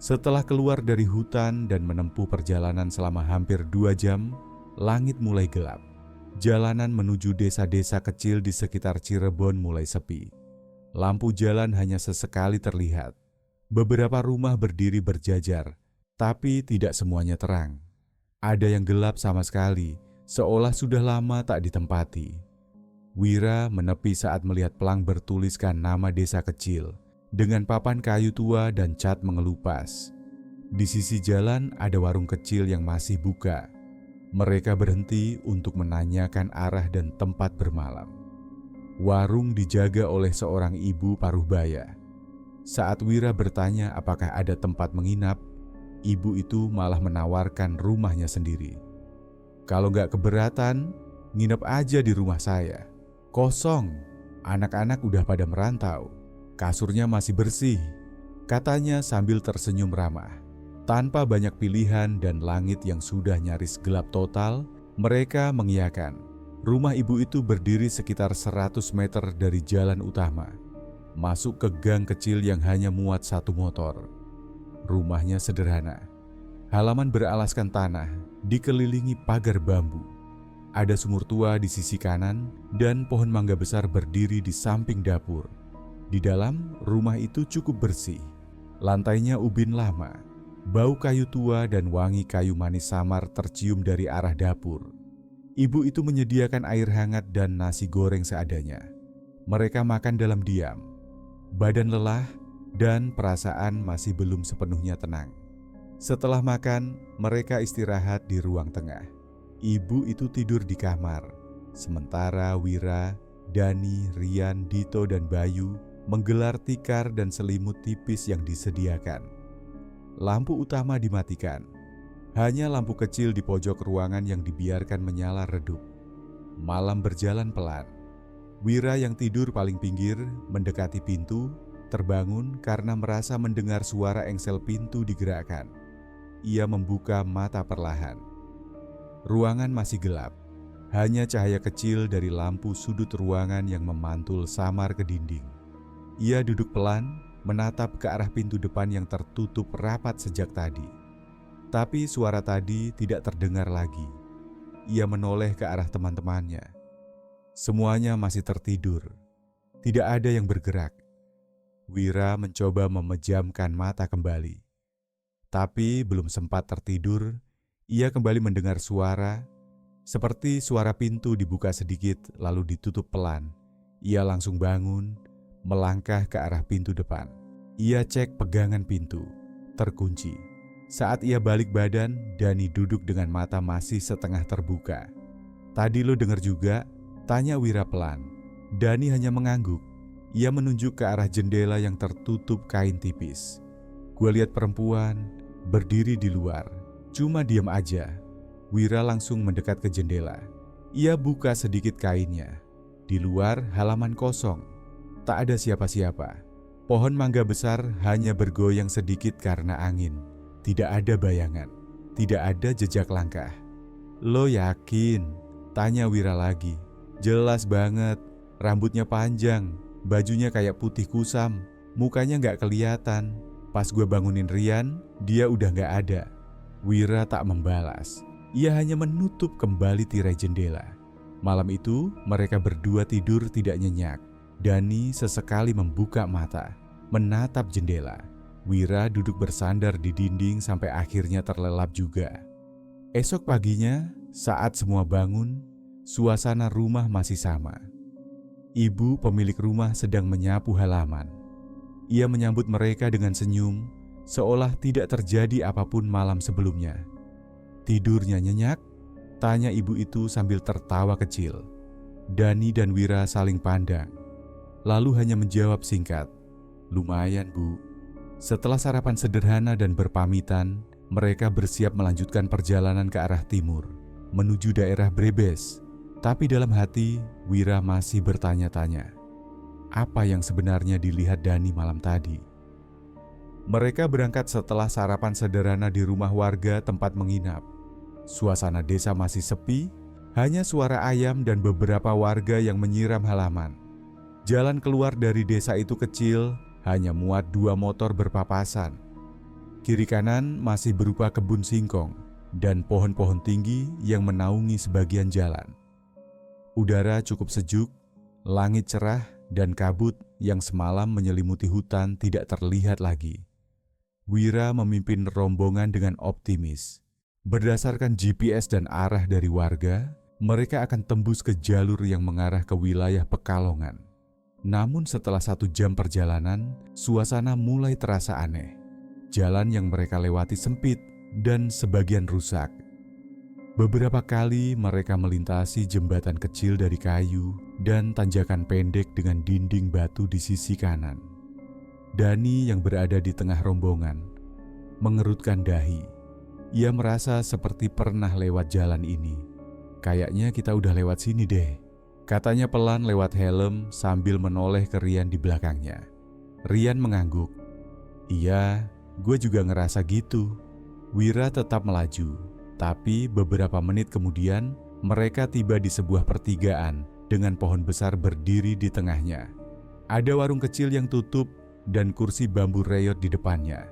Setelah keluar dari hutan dan menempuh perjalanan selama hampir 2 jam, langit mulai gelap. Jalanan menuju desa-desa kecil di sekitar Cirebon mulai sepi. Lampu jalan hanya sesekali terlihat. Beberapa rumah berdiri berjajar, tapi tidak semuanya terang. Ada yang gelap sama sekali, seolah sudah lama tak ditempati. Wira menepi saat melihat pelang bertuliskan nama desa kecil dengan papan kayu tua dan cat mengelupas. Di sisi jalan ada warung kecil yang masih buka. Mereka berhenti untuk menanyakan arah dan tempat bermalam. Warung dijaga oleh seorang ibu paruhbaya. Saat Wira bertanya apakah ada tempat menginap, ibu itu malah menawarkan rumahnya sendiri. Kalau nggak keberatan, nginep aja di rumah saya. Kosong, anak-anak udah pada merantau. Kasurnya masih bersih, katanya sambil tersenyum ramah. Tanpa banyak pilihan dan langit yang sudah nyaris gelap total, mereka mengiyakan. Rumah ibu itu berdiri sekitar 100 meter dari jalan utama, masuk ke gang kecil yang hanya muat satu motor. Rumahnya sederhana. Halaman beralaskan tanah, dikelilingi pagar bambu. Ada sumur tua di sisi kanan dan pohon mangga besar berdiri di samping dapur. Di dalam, rumah itu cukup bersih. Lantainya ubin lama. Bau kayu tua dan wangi kayu manis samar tercium dari arah dapur. Ibu itu menyediakan air hangat dan nasi goreng seadanya. Mereka makan dalam diam. Badan lelah dan perasaan masih belum sepenuhnya tenang. Setelah makan, mereka istirahat di ruang tengah. Ibu itu tidur di kamar, sementara Wira, Dani, Rian, Dito, dan Bayu menggelar tikar dan selimut tipis yang disediakan. Lampu utama dimatikan. Hanya lampu kecil di pojok ruangan yang dibiarkan menyala redup. Malam berjalan pelan. Wira yang tidur paling pinggir mendekati pintu, terbangun karena merasa mendengar suara engsel pintu digerakkan. Ia membuka mata perlahan. Ruangan masih gelap. Hanya cahaya kecil dari lampu sudut ruangan yang memantul samar ke dinding. Ia duduk pelan, menatap ke arah pintu depan yang tertutup rapat sejak tadi. Tapi suara tadi tidak terdengar lagi. Ia menoleh ke arah teman-temannya. Semuanya masih tertidur. Tidak ada yang bergerak. Wira mencoba memejamkan mata kembali. Tapi belum sempat tertidur, ia kembali mendengar suara, seperti suara pintu dibuka sedikit lalu ditutup pelan. Ia langsung bangun, melangkah ke arah pintu depan. Ia cek pegangan pintu, terkunci. Saat ia balik badan, Dani duduk dengan mata masih setengah terbuka. "Tadi lo dengar juga?" tanya Wira pelan. Dani hanya mengangguk. Ia menunjuk ke arah jendela yang tertutup kain tipis. "Gue lihat perempuan berdiri di luar, cuma diam aja." Wira langsung mendekat ke jendela. Ia buka sedikit kainnya. Di luar halaman kosong, tak ada siapa-siapa. Pohon mangga besar hanya bergoyang sedikit karena angin. Tidak ada bayangan, tidak ada jejak langkah. "Lo yakin?" tanya Wira lagi. "Jelas banget, rambutnya panjang, bajunya kayak putih kusam, mukanya gak kelihatan. Pas gue bangunin Rian, dia udah gak ada." Wira tak membalas. Ia hanya menutup kembali tirai jendela. Malam itu, mereka berdua tidur tidak nyenyak. Dani sesekali membuka mata, menatap jendela. Wira duduk bersandar di dinding sampai akhirnya terlelap juga. Esok paginya, saat semua bangun, suasana rumah masih sama. Ibu pemilik rumah sedang menyapu halaman. Ia menyambut mereka dengan senyum, seolah tidak terjadi apapun malam sebelumnya. "Tidurnya nyenyak?" tanya ibu itu sambil tertawa kecil. Dani dan Wira saling pandang, lalu hanya menjawab singkat, "Lumayan, Bu." Setelah sarapan sederhana dan berpamitan, mereka bersiap melanjutkan perjalanan ke arah timur, menuju daerah Brebes. Tapi dalam hati, Wira masih bertanya-tanya, apa yang sebenarnya dilihat Dani malam tadi? Mereka berangkat setelah sarapan sederhana di rumah warga tempat menginap. Suasana desa masih sepi, hanya suara ayam dan beberapa warga yang menyiram halaman. Jalan keluar dari desa itu kecil, hanya muat 2 motor berpapasan. Kiri kanan masih berupa kebun singkong dan pohon-pohon tinggi yang menaungi sebagian jalan. Udara cukup sejuk, langit cerah, dan kabut yang semalam menyelimuti hutan tidak terlihat lagi. Wira memimpin rombongan dengan optimis. Berdasarkan GPS dan arah dari warga, mereka akan tembus ke jalur yang mengarah ke wilayah Pekalongan. Namun setelah 1 jam perjalanan, suasana mulai terasa aneh. Jalan yang mereka lewati sempit dan sebagian rusak. Beberapa kali mereka melintasi jembatan kecil dari kayu dan tanjakan pendek dengan dinding batu di sisi kanan. Dani yang berada di tengah rombongan mengerutkan dahi. Ia merasa seperti pernah lewat jalan ini. Kayaknya kita udah lewat sini deh, katanya pelan lewat helm sambil menoleh ke Rian di belakangnya. Rian mengangguk. Iya, gue juga ngerasa gitu. Wira tetap melaju, tapi beberapa menit kemudian mereka tiba di sebuah pertigaan dengan pohon besar berdiri di tengahnya. Ada warung kecil yang tutup dan kursi bambu reyot di depannya.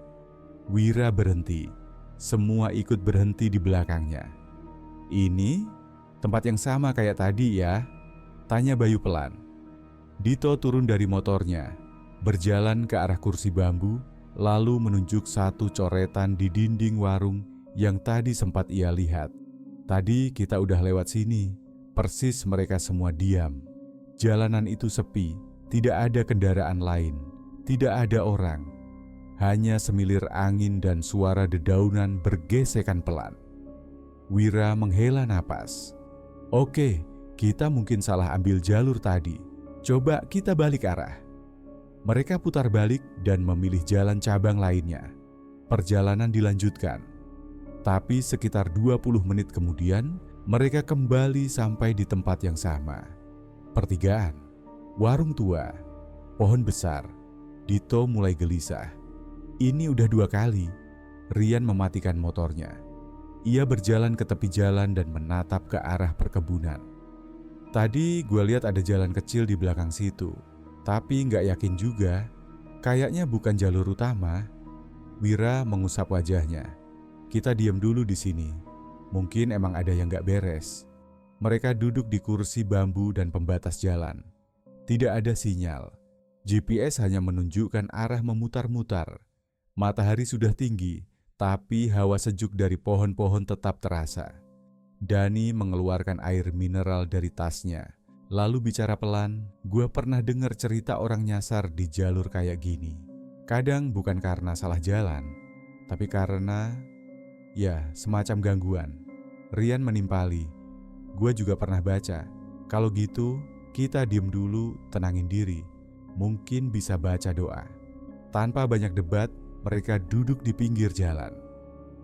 Wira berhenti. Semua ikut berhenti di belakangnya. Ini tempat yang sama kayak tadi ya? Tanya Bayu pelan. Dito turun dari motornya, berjalan ke arah kursi bambu, lalu menunjuk satu coretan di dinding warung yang tadi sempat ia lihat. Tadi kita udah lewat sini. Persis mereka semua diam. Jalanan itu sepi, tidak ada kendaraan lain, tidak ada orang. Hanya semilir angin dan suara dedaunan bergesekan pelan. Wira menghela napas. Oke, kita mungkin salah ambil jalur tadi. Coba kita balik arah. Mereka putar balik dan memilih jalan cabang lainnya. Perjalanan dilanjutkan. Tapi sekitar 20 menit kemudian, mereka kembali sampai di tempat yang sama. Pertigaan, warung tua, pohon besar. Dito mulai gelisah. Ini udah 2 kali. Rian mematikan motornya. Ia berjalan ke tepi jalan dan menatap ke arah perkebunan. Tadi gue lihat ada jalan kecil di belakang situ, tapi nggak yakin juga. Kayaknya bukan jalur utama. Wira mengusap wajahnya. Kita diam dulu di sini. Mungkin emang ada yang nggak beres. Mereka duduk di kursi bambu dan pembatas jalan. Tidak ada sinyal. GPS hanya menunjukkan arah memutar-mutar. Matahari sudah tinggi, tapi hawa sejuk dari pohon-pohon tetap terasa. Dani mengeluarkan air mineral dari tasnya, lalu bicara pelan, "Gue pernah dengar cerita orang nyasar di jalur kayak gini. Kadang bukan karena salah jalan, tapi karena, ya, semacam gangguan." Rian menimpali, "Gue juga pernah baca. Kalau gitu, kita diem dulu, tenangin diri. Mungkin bisa baca doa." Tanpa banyak debat, mereka duduk di pinggir jalan.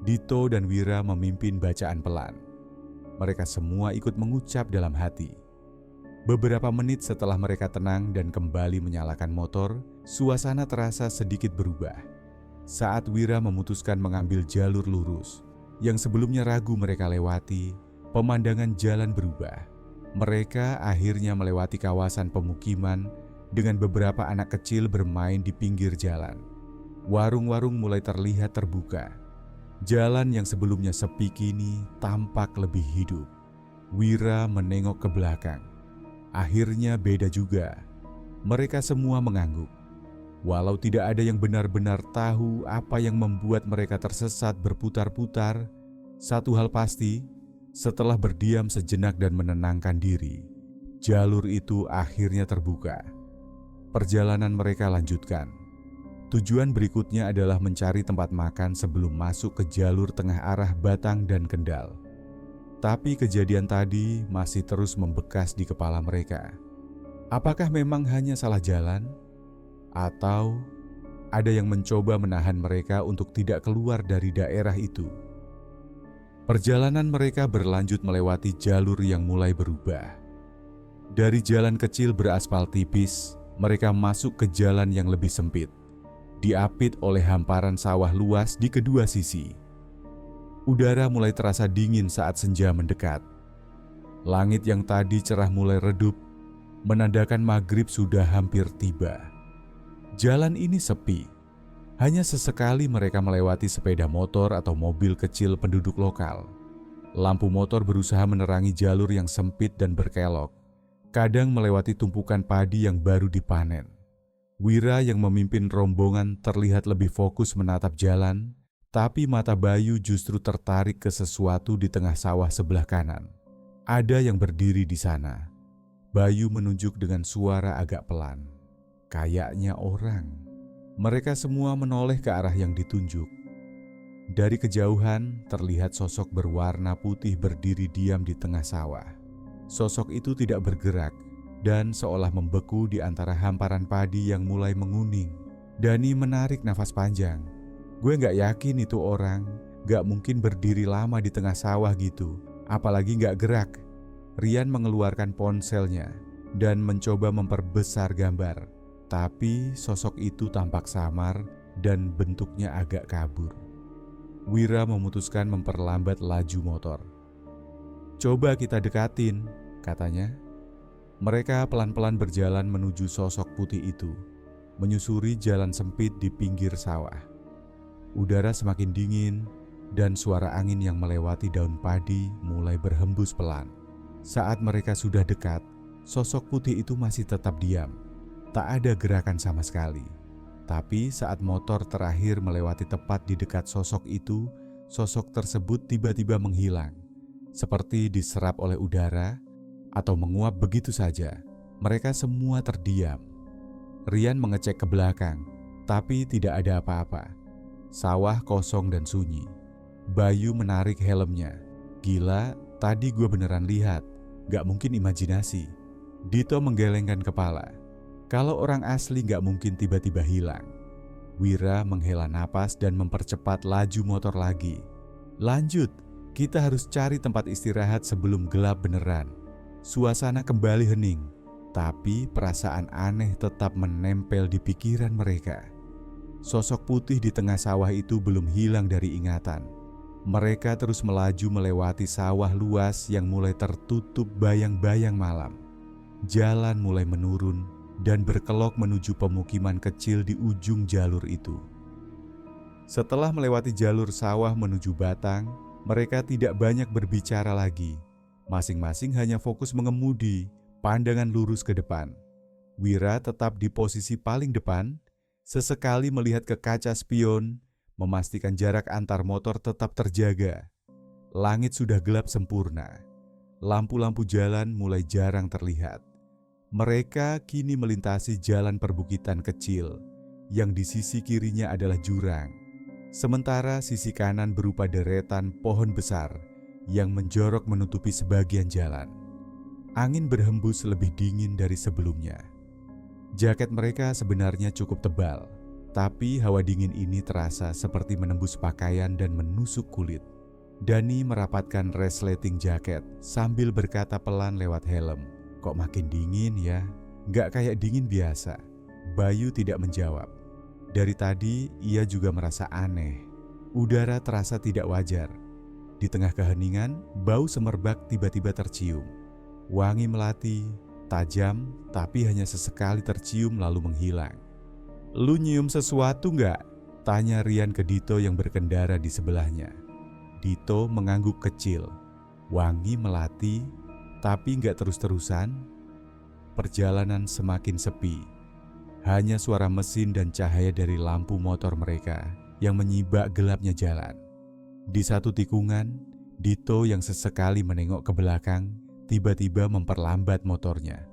Dito dan Wira memimpin bacaan pelan. Mereka semua ikut mengucap dalam hati. Beberapa menit setelah mereka tenang dan kembali menyalakan motor, suasana terasa sedikit berubah. Saat Wira memutuskan mengambil jalur lurus, yang sebelumnya ragu mereka lewati, pemandangan jalan berubah. Mereka akhirnya melewati kawasan pemukiman dengan beberapa anak kecil bermain di pinggir jalan. Warung-warung mulai terlihat terbuka. Jalan yang sebelumnya sepi kini tampak lebih hidup. Wira menengok ke belakang. Akhirnya beda juga. Mereka semua mengangguk. Walau tidak ada yang benar-benar tahu apa yang membuat mereka tersesat berputar-putar, satu hal pasti, setelah berdiam sejenak dan menenangkan diri, jalur itu akhirnya terbuka. Perjalanan mereka lanjutkan. Tujuan berikutnya adalah mencari tempat makan sebelum masuk ke jalur tengah arah Batang dan Kendal. Tapi kejadian tadi masih terus membekas di kepala mereka. Apakah memang hanya salah jalan? Atau ada yang mencoba menahan mereka untuk tidak keluar dari daerah itu? Perjalanan mereka berlanjut melewati jalur yang mulai berubah. Dari jalan kecil beraspal tipis, mereka masuk ke jalan yang lebih sempit, diapit oleh hamparan sawah luas di kedua sisi. Udara mulai terasa dingin saat senja mendekat. Langit yang tadi cerah mulai redup, menandakan maghrib sudah hampir tiba. Jalan ini sepi. Hanya sesekali mereka melewati sepeda motor atau mobil kecil penduduk lokal. Lampu motor berusaha menerangi jalur yang sempit dan berkelok, kadang melewati tumpukan padi yang baru dipanen. Wira yang memimpin rombongan terlihat lebih fokus menatap jalan, tapi mata Bayu justru tertarik ke sesuatu di tengah sawah sebelah kanan. Ada yang berdiri di sana. Bayu menunjuk dengan suara agak pelan. Kayaknya orang. Mereka semua menoleh ke arah yang ditunjuk. Dari kejauhan terlihat sosok berwarna putih berdiri diam di tengah sawah. Sosok itu tidak bergerak dan seolah membeku di antara hamparan padi yang mulai menguning. Dani menarik nafas panjang. Gue gak yakin itu orang, gak mungkin berdiri lama di tengah sawah gitu, apalagi gak gerak. Rian mengeluarkan ponselnya dan mencoba memperbesar gambar. Tapi sosok itu tampak samar dan bentuknya agak kabur. Wira memutuskan memperlambat laju motor. "Coba kita dekatin," katanya. Mereka pelan-pelan berjalan menuju sosok putih itu, menyusuri jalan sempit di pinggir sawah. Udara semakin dingin dan suara angin yang melewati daun padi mulai berhembus pelan. Saat mereka sudah dekat, sosok putih itu masih tetap diam. Tak ada gerakan sama sekali. Tapi saat motor terakhir melewati tepat di dekat sosok itu, sosok tersebut tiba-tiba menghilang. Seperti diserap oleh udara atau menguap begitu saja. Mereka semua terdiam. Rian mengecek ke belakang, tapi tidak ada apa-apa. Sawah kosong dan sunyi. Bayu menarik helmnya. "Gila, tadi gue beneran lihat. Gak mungkin imajinasi." Dito menggelengkan kepala. Kalau orang asli gak mungkin tiba-tiba hilang. Wira menghela napas dan mempercepat laju motor lagi. "Lanjut, kita harus cari tempat istirahat sebelum gelap beneran." Suasana kembali hening, tapi perasaan aneh tetap menempel di pikiran mereka. Sosok putih di tengah sawah itu belum hilang dari ingatan. Mereka terus melaju melewati sawah luas yang mulai tertutup bayang-bayang malam. Jalan mulai menurun dan berkelok menuju pemukiman kecil di ujung jalur itu. Setelah melewati jalur sawah menuju Batang, mereka tidak banyak berbicara lagi. Masing-masing hanya fokus mengemudi, pandangan lurus ke depan. Wira tetap di posisi paling depan, sesekali melihat ke kaca spion, memastikan jarak antar motor tetap terjaga. Langit sudah gelap sempurna. Lampu-lampu jalan mulai jarang terlihat. Mereka kini melintasi jalan perbukitan kecil, yang di sisi kirinya adalah jurang. Sementara sisi kanan berupa deretan pohon besar yang menjorok menutupi sebagian jalan. Angin berhembus lebih dingin dari sebelumnya. Jaket mereka sebenarnya cukup tebal, tapi hawa dingin ini terasa seperti menembus pakaian dan menusuk kulit. Dani merapatkan resleting jaket sambil berkata pelan lewat helm, "Kok makin dingin ya? Gak kayak dingin biasa." Bayu tidak menjawab. Dari tadi ia juga merasa aneh. Udara terasa tidak wajar. Di tengah keheningan, bau semerbak tiba-tiba tercium. Wangi melati, tajam, tapi hanya sesekali tercium lalu menghilang. "Lu nyium sesuatu nggak?" tanya Rian ke Dito yang berkendara di sebelahnya. Dito mengangguk kecil. Wangi melati, tapi nggak terus-terusan. Perjalanan semakin sepi. Hanya suara mesin dan cahaya dari lampu motor mereka yang menyibak gelapnya jalan. Di satu tikungan, Dito yang sesekali menengok ke belakang tiba-tiba memperlambat motornya.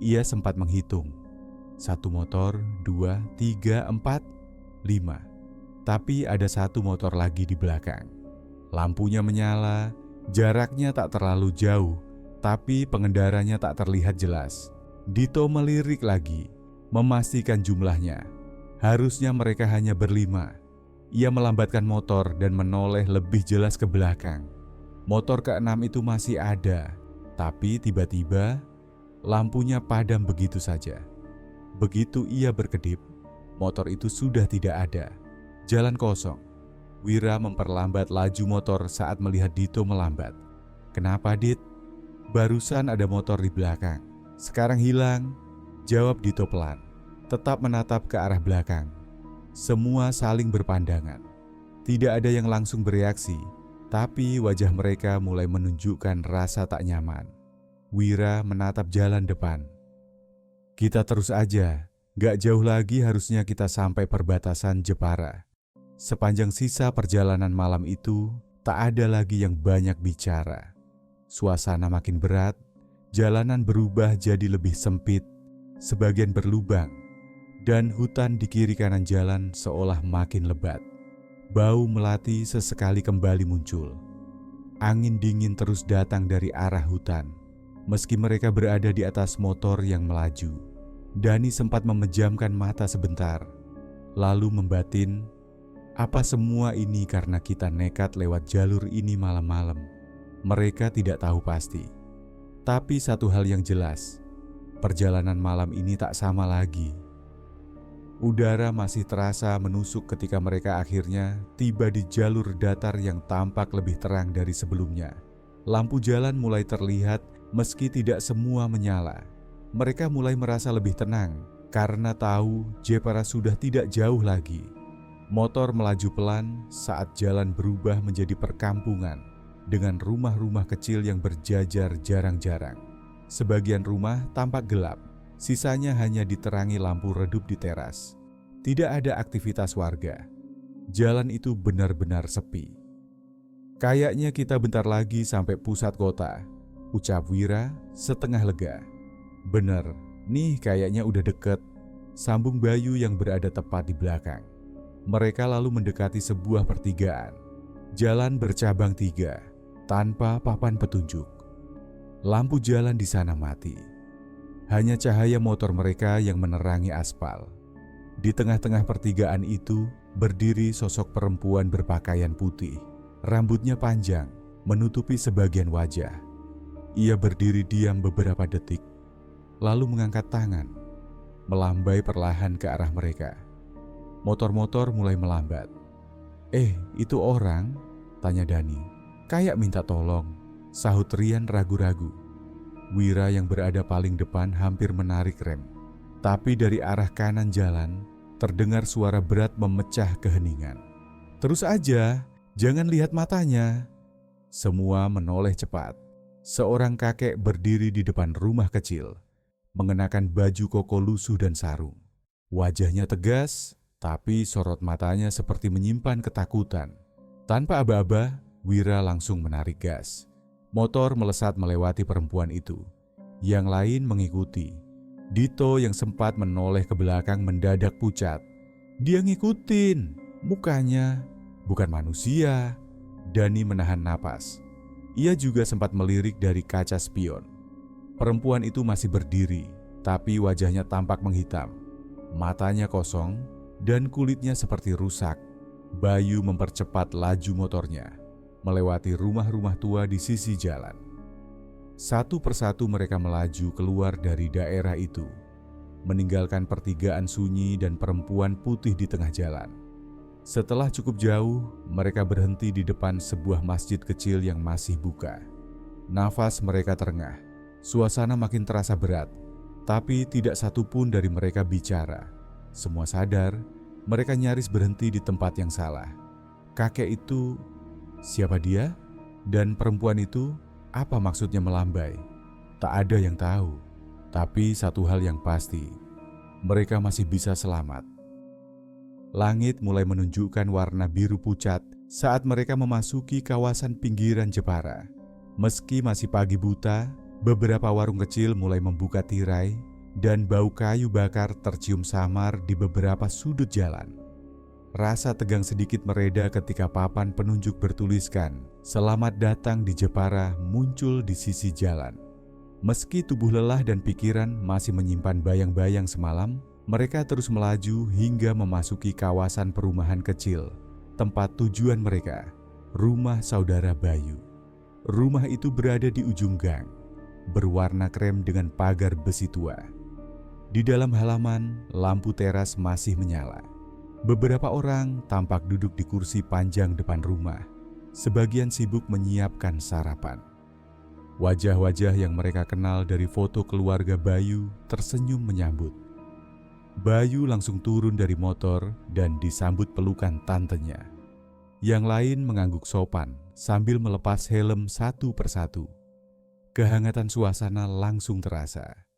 Ia sempat menghitung. 1 motor, 2, 3, 4, 5. Tapi ada 1 motor lagi di belakang. Lampunya menyala, jaraknya tak terlalu jauh, tapi pengendaranya tak terlihat jelas. Dito melirik lagi, memastikan jumlahnya. Harusnya mereka hanya berlima. Ia melambatkan motor dan menoleh lebih jelas ke belakang. Motor ke-6 itu masih ada, tapi tiba-tiba lampunya padam begitu saja. Begitu ia berkedip, motor itu sudah tidak ada. Jalan kosong. Wira memperlambat laju motor saat melihat Dito melambat. "Kenapa, Dit?" "Barusan ada motor di belakang. Sekarang hilang," jawab Dito pelan, tetap menatap ke arah belakang. Semua saling berpandangan. Tidak ada yang langsung bereaksi, tapi wajah mereka mulai menunjukkan rasa tak nyaman. Wira menatap jalan depan. "Kita terus aja, gak jauh lagi harusnya kita sampai perbatasan Jepara." Sepanjang sisa perjalanan malam itu, tak ada lagi yang banyak bicara. suasana makin berat, jalanan berubah jadi lebih sempit, sebagian berlubang, dan hutan di kiri kanan jalan seolah makin lebat. Bau melati sesekali kembali muncul. Angin dingin terus datang dari arah hutan. Meski mereka berada di atas motor yang melaju, Dani sempat memejamkan mata sebentar, lalu membatin, apa semua ini karena kita nekat lewat jalur ini malam-malam? Mereka tidak tahu pasti. Tapi satu hal yang jelas, perjalanan malam ini tak sama lagi. Udara masih terasa menusuk ketika mereka akhirnya tiba di jalur datar yang tampak lebih terang dari sebelumnya. Lampu jalan mulai terlihat meski tidak semua menyala. Mereka mulai merasa lebih tenang karena tahu Jepara sudah tidak jauh lagi. Motor melaju pelan saat jalan berubah menjadi perkampungan dengan rumah-rumah kecil yang berjajar jarang-jarang. Sebagian rumah tampak gelap, sisanya hanya diterangi lampu redup di teras. Tidak ada aktivitas warga. Jalan itu benar-benar sepi. Kayaknya kita bentar lagi sampai pusat kota, ucap Wira setengah lega. Bener, nih kayaknya udah deket, sambung Bayu yang berada tepat di belakang. Mereka lalu mendekati sebuah pertigaan. Jalan bercabang 3, tanpa papan petunjuk. Lampu jalan di sana mati. Hanya cahaya motor mereka yang menerangi aspal. Di tengah-tengah pertigaan itu berdiri sosok perempuan berpakaian putih. Rambutnya panjang, menutupi sebagian wajah. Ia berdiri diam beberapa detik, lalu mengangkat tangan, melambai perlahan ke arah mereka. Motor-motor mulai melambat. Itu orang?" tanya Dani. "Kayak minta tolong," sahut Rian ragu-ragu. Wira yang berada paling depan hampir menarik rem. Tapi dari arah kanan jalan, terdengar suara berat memecah keheningan. "Terus aja, jangan lihat matanya." Semua menoleh cepat. Seorang kakek berdiri di depan rumah kecil, mengenakan baju koko lusuh dan sarung. Wajahnya tegas, tapi sorot matanya seperti menyimpan ketakutan. Tanpa aba-aba, Wira langsung menarik gas. Motor melesat melewati perempuan itu. Yang lain mengikuti. Dito yang sempat menoleh ke belakang mendadak pucat. Dia ngikutin, mukanya bukan manusia. Dani menahan napas. Ia juga sempat melirik dari kaca spion. Perempuan itu masih berdiri, tapi wajahnya tampak menghitam. Matanya kosong dan kulitnya seperti rusak. Bayu mempercepat laju motornya, melewati rumah-rumah tua di sisi jalan. Satu persatu mereka melaju keluar dari daerah itu, meninggalkan pertigaan sunyi dan perempuan putih di tengah jalan. Setelah cukup jauh, mereka berhenti di depan sebuah masjid kecil yang masih buka. Nafas mereka terengah, suasana makin terasa berat, tapi tidak satu pun dari mereka bicara. Semua sadar, mereka nyaris berhenti di tempat yang salah. Kakek itu, siapa dia? Dan perempuan itu, apa maksudnya melambai? Tak ada yang tahu. Tapi satu hal yang pasti, mereka masih bisa selamat. Langit mulai menunjukkan warna biru pucat saat mereka memasuki kawasan pinggiran Jepara. Meski masih pagi buta, beberapa warung kecil mulai membuka tirai dan bau kayu bakar tercium samar di beberapa sudut jalan. Rasa tegang sedikit mereda ketika papan penunjuk bertuliskan "Selamat datang di Jepara" muncul di sisi jalan. Meski tubuh lelah dan pikiran masih menyimpan bayang-bayang semalam, mereka terus melaju hingga memasuki kawasan perumahan kecil, tempat tujuan mereka, rumah saudara Bayu. Rumah itu berada di ujung gang, berwarna krem dengan pagar besi tua. Di dalam halaman, lampu teras masih menyala. Beberapa orang tampak duduk di kursi panjang depan rumah, sebagian sibuk menyiapkan sarapan. Wajah-wajah yang mereka kenal dari foto keluarga Bayu tersenyum menyambut. Bayu langsung turun dari motor dan disambut pelukan tantenya. Yang lain mengangguk sopan sambil melepas helm satu persatu. Kehangatan suasana langsung terasa.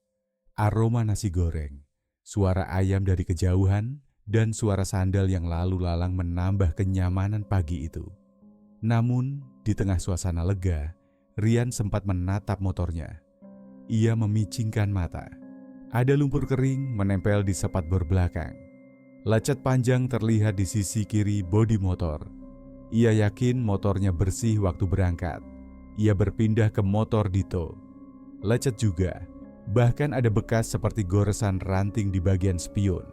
Aroma nasi goreng, suara ayam dari kejauhan, dan suara sandal yang lalu lalang menambah kenyamanan pagi itu. Namun, di tengah suasana lega, Rian sempat menatap motornya. Ia memicingkan mata. Ada lumpur kering menempel di spakbor belakang. Lecet panjang terlihat di sisi kiri bodi motor. Ia yakin motornya bersih waktu berangkat. Ia berpindah ke motor Dito. Lecet juga. Bahkan ada bekas seperti goresan ranting di bagian spion.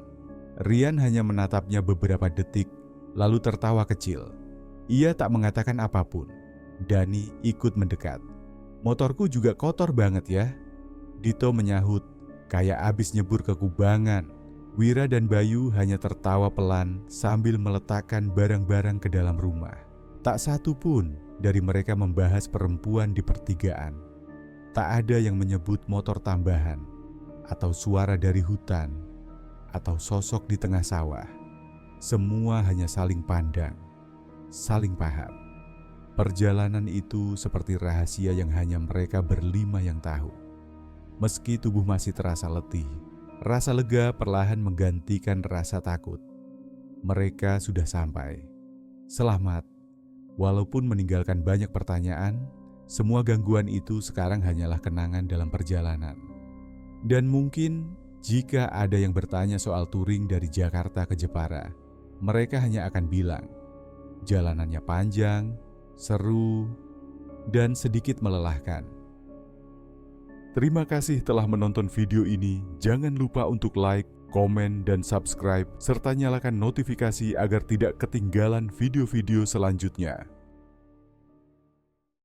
Rian hanya menatapnya beberapa detik, lalu tertawa kecil. Ia tak mengatakan apapun. Dani ikut mendekat. "Motorku juga kotor banget ya." Dito menyahut, kayak abis nyebur ke kubangan. Wira dan Bayu hanya tertawa pelan sambil meletakkan barang-barang ke dalam rumah. Tak satu pun dari mereka membahas perempuan di pertigaan. Tak ada yang menyebut motor tambahan, atau suara dari hutan, atau sosok di tengah sawah. Semua hanya saling pandang, saling paham. Perjalanan itu seperti rahasia yang hanya mereka berlima yang tahu. Meski tubuh masih terasa letih, rasa lega perlahan menggantikan rasa takut. Mereka sudah sampai. Selamat. Walaupun meninggalkan banyak pertanyaan, semua gangguan itu sekarang hanyalah kenangan dalam perjalanan. Dan mungkin jika ada yang bertanya soal touring dari Jakarta ke Jepara, mereka hanya akan bilang, jalanannya panjang, seru, dan sedikit melelahkan. Terima kasih telah menonton video ini. Jangan lupa untuk like, komen, dan subscribe, serta nyalakan notifikasi agar tidak ketinggalan video-video selanjutnya.